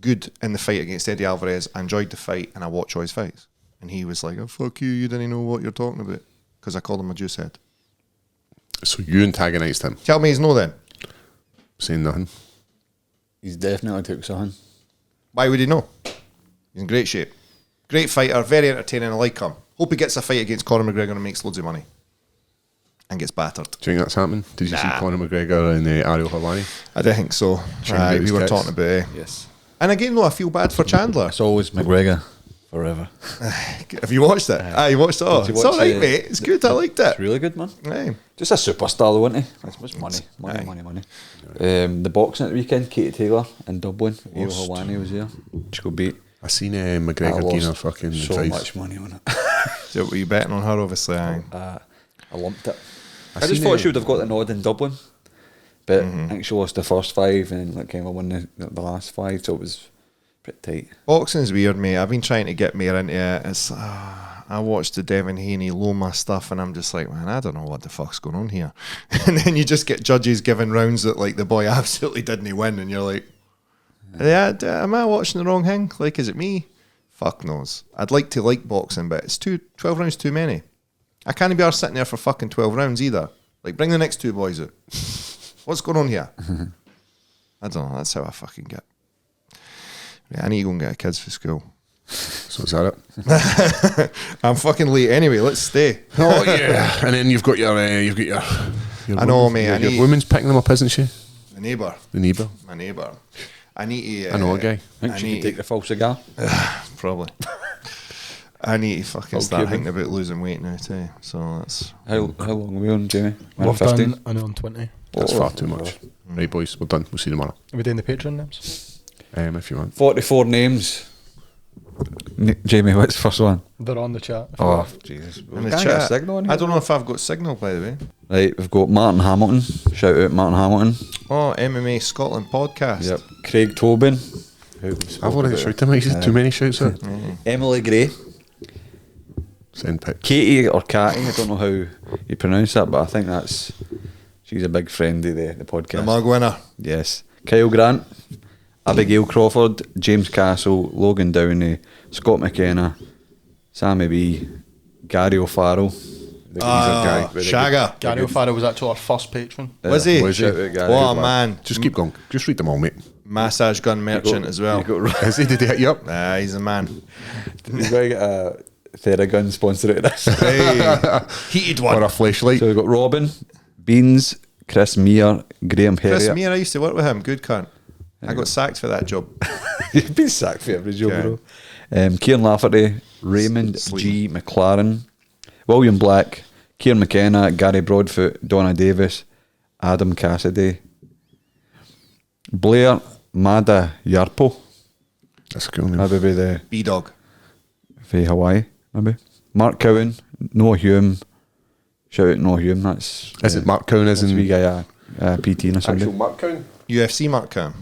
good in the fight against Eddie Alvarez. I enjoyed the fight and I watch all his fights. And he was like, oh, fuck you, you didn't know what you're talking about. Because I called him a juice head. So you antagonised him, Tell me he's no then. saying nothing. He's definitely took something. Why would he know? He's in great shape. Great fighter, very entertaining, I like him. Hope he gets a fight against Conor McGregor and makes loads of money. And gets battered. Do you think that's happening? Did you see Nah. Conor McGregor and Ariel Helwani? I don't think so. Trying to Aye, get we his were kicks. talking about it. Yes. And again, though, I feel bad for Chandler. It's always McGregor. Forever. Have you watched it? Aye, you watched it all. Did you It's watch all right, the- mate. It's good. I liked it. It's really good, man. Aye. Just a superstar, though, isn't he? That's much money. Aye. Money. The boxing at the weekend, Katie Taylor in Dublin. Ariel Helwani was there. She got beat. I seen I McGregor lost gain a fucking so advice. much money on it. So were you betting on her, obviously? Aye. I lumped it. I seen just thought it. she would have got the nod in Dublin, but I think she lost the first 5 and like kind of won the last 5, so it was pretty tight. Boxing's weird, mate. I've been trying to get more into it. It's I watched the Devin Haney Loma stuff, and I'm just like, man, I don't know what the fuck's going on here. And then you just get judges giving rounds that like the boy absolutely didn't win, and you're like, am I watching the wrong thing? Like, is it me? Fuck knows. I'd like to like boxing, but it's 12 rounds too many. I can't be arsed sitting there for fucking 12 rounds either. Like, bring the next 2 boys out. What's going on here? I don't know. That's how I fucking get. Yeah, I need to go and get kids for school. So is that it? I'm fucking late anyway. Let's stay. Oh yeah. And then you've got your I know, mate. I Your need woman's picking them up, isn't she? the neighbour. The neighbour. My neighbour. I need to. I know a guy. I think I she need could take the full cigar. probably. I need to fucking Okay, start then. thinking about losing weight now too. So that's How long are we on, Jamie? We're We've 15. done an on 20. That's far too much. Right, boys, we're done. We'll see you tomorrow. Are we doing the Patreon names? If you want. 44 names. Jamie, what's the first one? They're on the chat. if you Oh, want. Jesus. in the Can't get a chat. signal in I here. don't know if I've got signal, by the way. Right, we've got Martin Hamilton. Shout out Martin Hamilton. Oh, MMA Scotland podcast. Yep. Craig Tobin. I've already shouted him. He's too many shouts out. Emily Gray. Send pic. Katie or Catty, I don't know how you pronounce that, but I think she's a big friend of the podcast. The mug winner. Yes. Kyle Grant, Abigail Crawford, James Castle, Logan Downey, Scott McKenna, Sammy B, Gary O'Farrell. Shagger. Gary O'Farrell was actually our first patron. Was he? Was he? Shout out Gary. What a man. Just keep going. Just read them all, mate. Massage gun merchant as well. You got, Is he? Did he hit you up? Nah, he's a man. he's going to get a Theragun sponsor out of this. Hey, heated one. Or a flashlight? So we've got Robin, Beans, Chris Mear, Graham Chris Herriot. Mear, I used to work with him. Good cunt. I got sacked for that job. You've been sacked for every job, Yeah. bro. Kieran Lafferty, Raymond G. McLaren, William Black, Kieran McKenna, Gary Broadfoot, Donna Davis, Adam Cassidy, Blair Mada Yarpo, That's a cool name. maybe the B-Dog. for Hawaii, maybe. Mark Cowan, Noah Hume, shout out Noah Hume, that's Is it Mark Cowan? Is that's in wee guy, PT or something. Mark Cowan? UFC Mark Cam.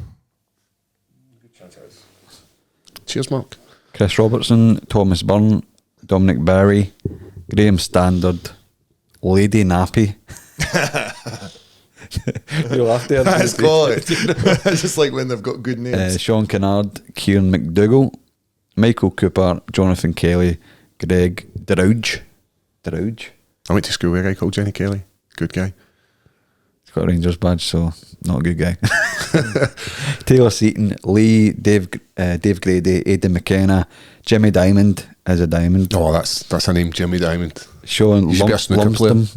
Cheers, Mark. Chris Robertson, Thomas Byrne, Dominic Barry, Graham Standard, Lady Nappy. You laughed there. That's quality. I just like when they've got good names. Sean Kennard, Kieran McDougall, Michael Cooper, Jonathan Kelly, Greg Drouge. I went to school with a guy called Jenny Kelly. Good guy. He's got a Rangers badge, so not a good guy. Taylor Seaton, Lee, Dave Grady, Aidan McKenna, Jimmy Diamond as a diamond. Oh, that's a name, Jimmy Diamond. Sean You should be a snooker Lumsden,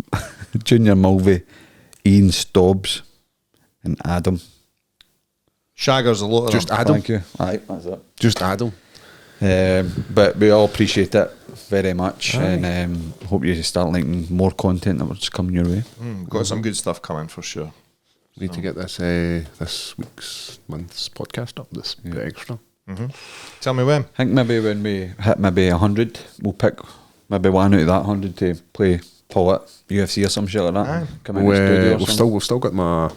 Junior Mulvey, Ian Stobbs, and Adam. Shagger's a lot of Just them. Adam. Thank you. Aye, that's it. Just Adam. But we all appreciate it very much, and hope you start liking more content that's coming your way. Got some good stuff coming for sure. Need to get this week's month's podcast up. This bit extra. Tell me when. I think maybe when we hit maybe 100, we'll pick maybe one out of that 100 to play Paul at UFC or some shit like that. Aye. Come in the studio or something. We've still got my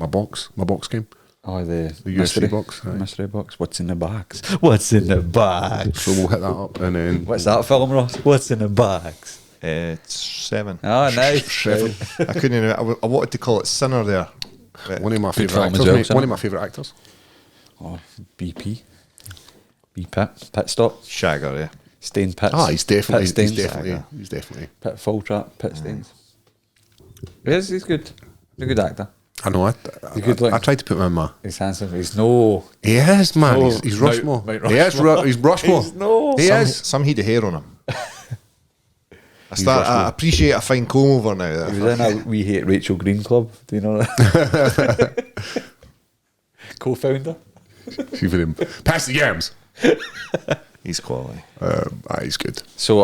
box game. Oh, the UFC mystery box, aye. Mystery box. What's in the box? What's in the box? So we'll hit that up and then What's that film, Ross? What's in the box? It's 7. Oh, nice. Seven. I couldn't even, I wanted to call it Sinner there. But One of my Good favourite film as actors. well, mate. son. One of my favourite actors. Oh, BP. Pit stop. Shagger, yeah. Stain pits. He's definitely. Pit stains. He's definitely. Pit full trap. Pit stains. He's good. He's a good actor. I know. I tried to put him in my. He's handsome. He's no. He is, man. No, He's Mount- Rushmore. Mount He is. He's Rushmore. He's no. He is. Some heat of hair on him. I appreciate a fine comb over now. He was in a We Hate Rachel Green club. Do you know that? Co-founder. See for him. Pass the yams. He's quality. He's good. So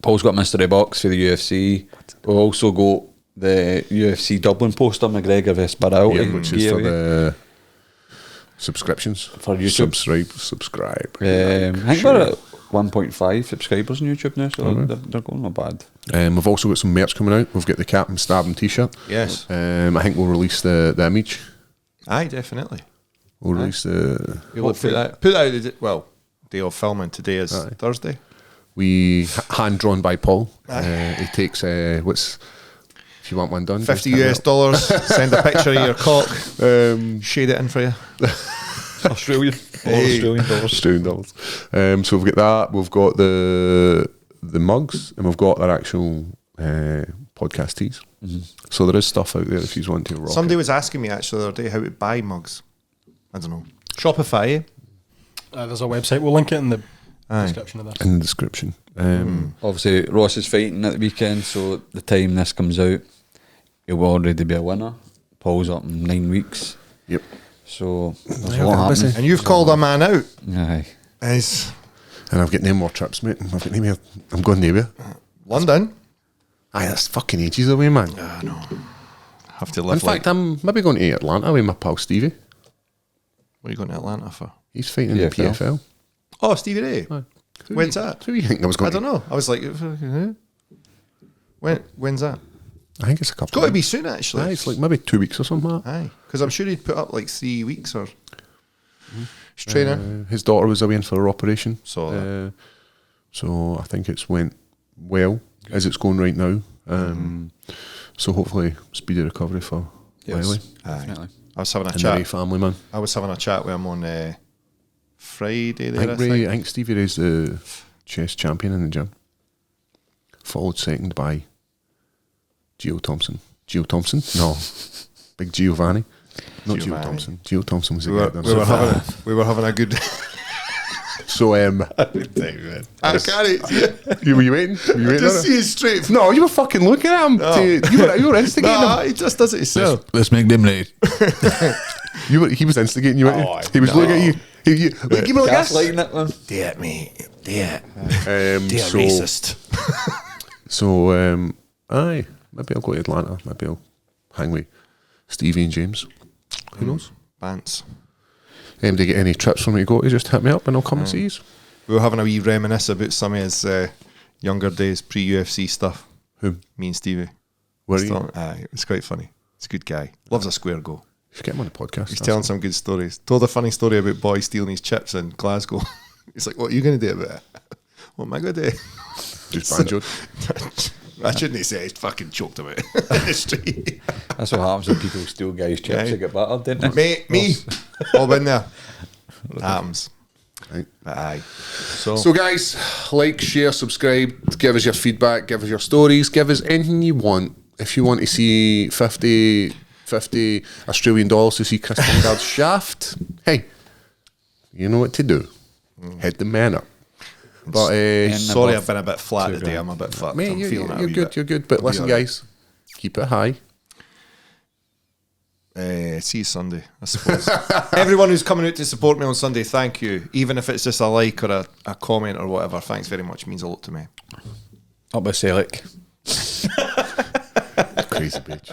Paul's got a mystery box for the UFC. We've also got the UFC Dublin poster, McGregor vs Barrow, Which is for the subscriptions. For YouTube. Subscribe. I think we're at 1.5 subscribers on YouTube now, so they're going not bad. We've also got some merch coming out. We've got the Captain Stabbin t-shirt. Yes. I think we'll release the image. Aye, definitely. We'll release the. We'll put that out day of filming today is Thursday. We hand drawn by Paul. He takes if you want one done, $50 just hit US. Send a picture of your cock. me up. Shade it in for you. Australian. Hey. Australian dollars. Australian dollars. So we've got that. We've got the mugs, and we've got our actual podcast tees. So there is stuff out there if you want to rock. Somebody was asking me actually the other day how to buy mugs. I don't know. Shopify. There's a website. We'll link it in the Aye. description of this. In the description. Obviously, Ross is fighting at the weekend, so the time this comes out, he'll already be a winner. Paul's up in 9 weeks. Yep. So there's Yeah, a lot they're busy. happening. And you've called a man out. Aye. Is And I've got no more trips, mate. I've got no more. I'm going nowhere. London. Aye, that's fucking ages away, man. I know. Have to live. In fact, I'm maybe going to Atlanta with my pal Stevie. what are you going to Atlanta for? He's fighting in the PFL. PFL. Oh, Stevie Ray. Aye. When's that? Who do you think I was I going don't know. I was like, when's that? I think it's a couple. It's got to be soon, actually. Aye, it's like maybe 2 weeks or something like that. Aye, because I'm sure he'd put up like 3 weeks or. He's training. His daughter was away in for her operation. Saw that. So I think it's went well as it's going right now. So hopefully speedy recovery for Wiley. Definitely. I was having a And the Ray chat. family, man. I was having a chat with him on Friday. There, I think Stevie Ray's the chess champion in the gym. Followed second by Gio Thompson. Gio Thompson? No. Big Giovanni. Not Gio Giovanni. Thompson. Gio Thompson was the We guy were, that we, were was- having, we were having a good. So, I can't. were you waiting? Were you waiting Just on it? see his straight. No, you were fucking looking at him. You were instigating Nah, him. he just does it himself. Let's make them late. He was instigating you. weren't you? Oh, He was looking at you. Give me like this. Gaslighting it, man. Do it, mate. Do it. So, Racist. So, aye, maybe I'll go to Atlanta. Maybe I'll hang with Stevie and James. Who knows? Bants. Do you get any trips for me to go to? Just hit me up and I'll come and see you. We were having a wee reminisce about some of his younger days, pre-UFC stuff. Who? Me and Stevie. Were you? Aye, it was quite funny. He's a good guy. Loves a square go. You should get him on the podcast. He's that's telling all. some good stories. Told a funny story about boy stealing his chips in Glasgow. He's like, what are you going to do about it? What am I going to do? Just banjoed. I shouldn't say he's fucking choked about it in the street. That's what happens when people steal guys' chips. Aye. They get battered, didn't they? Mate, me. All been there. Happens. Right. But aye. So, guys, like, share, subscribe, give us your feedback, give us your stories, give us anything you want. If you want to see 50 Australian dollars to see Chris Bungard's shaft, hey, you know what to do. Head the man up. But Sorry, I've been a bit flat today. I'm a bit fucked. mate, I'm feeling it a you're wee good, bit. you're good. But I'll be listen, alright. guys, keep it high. See you Sunday, I suppose. Everyone who's coming out to support me on Sunday, thank you. Even if it's just a like or a comment or whatever, thanks very much. It means a lot to me. Up by Celtic. Crazy bitch.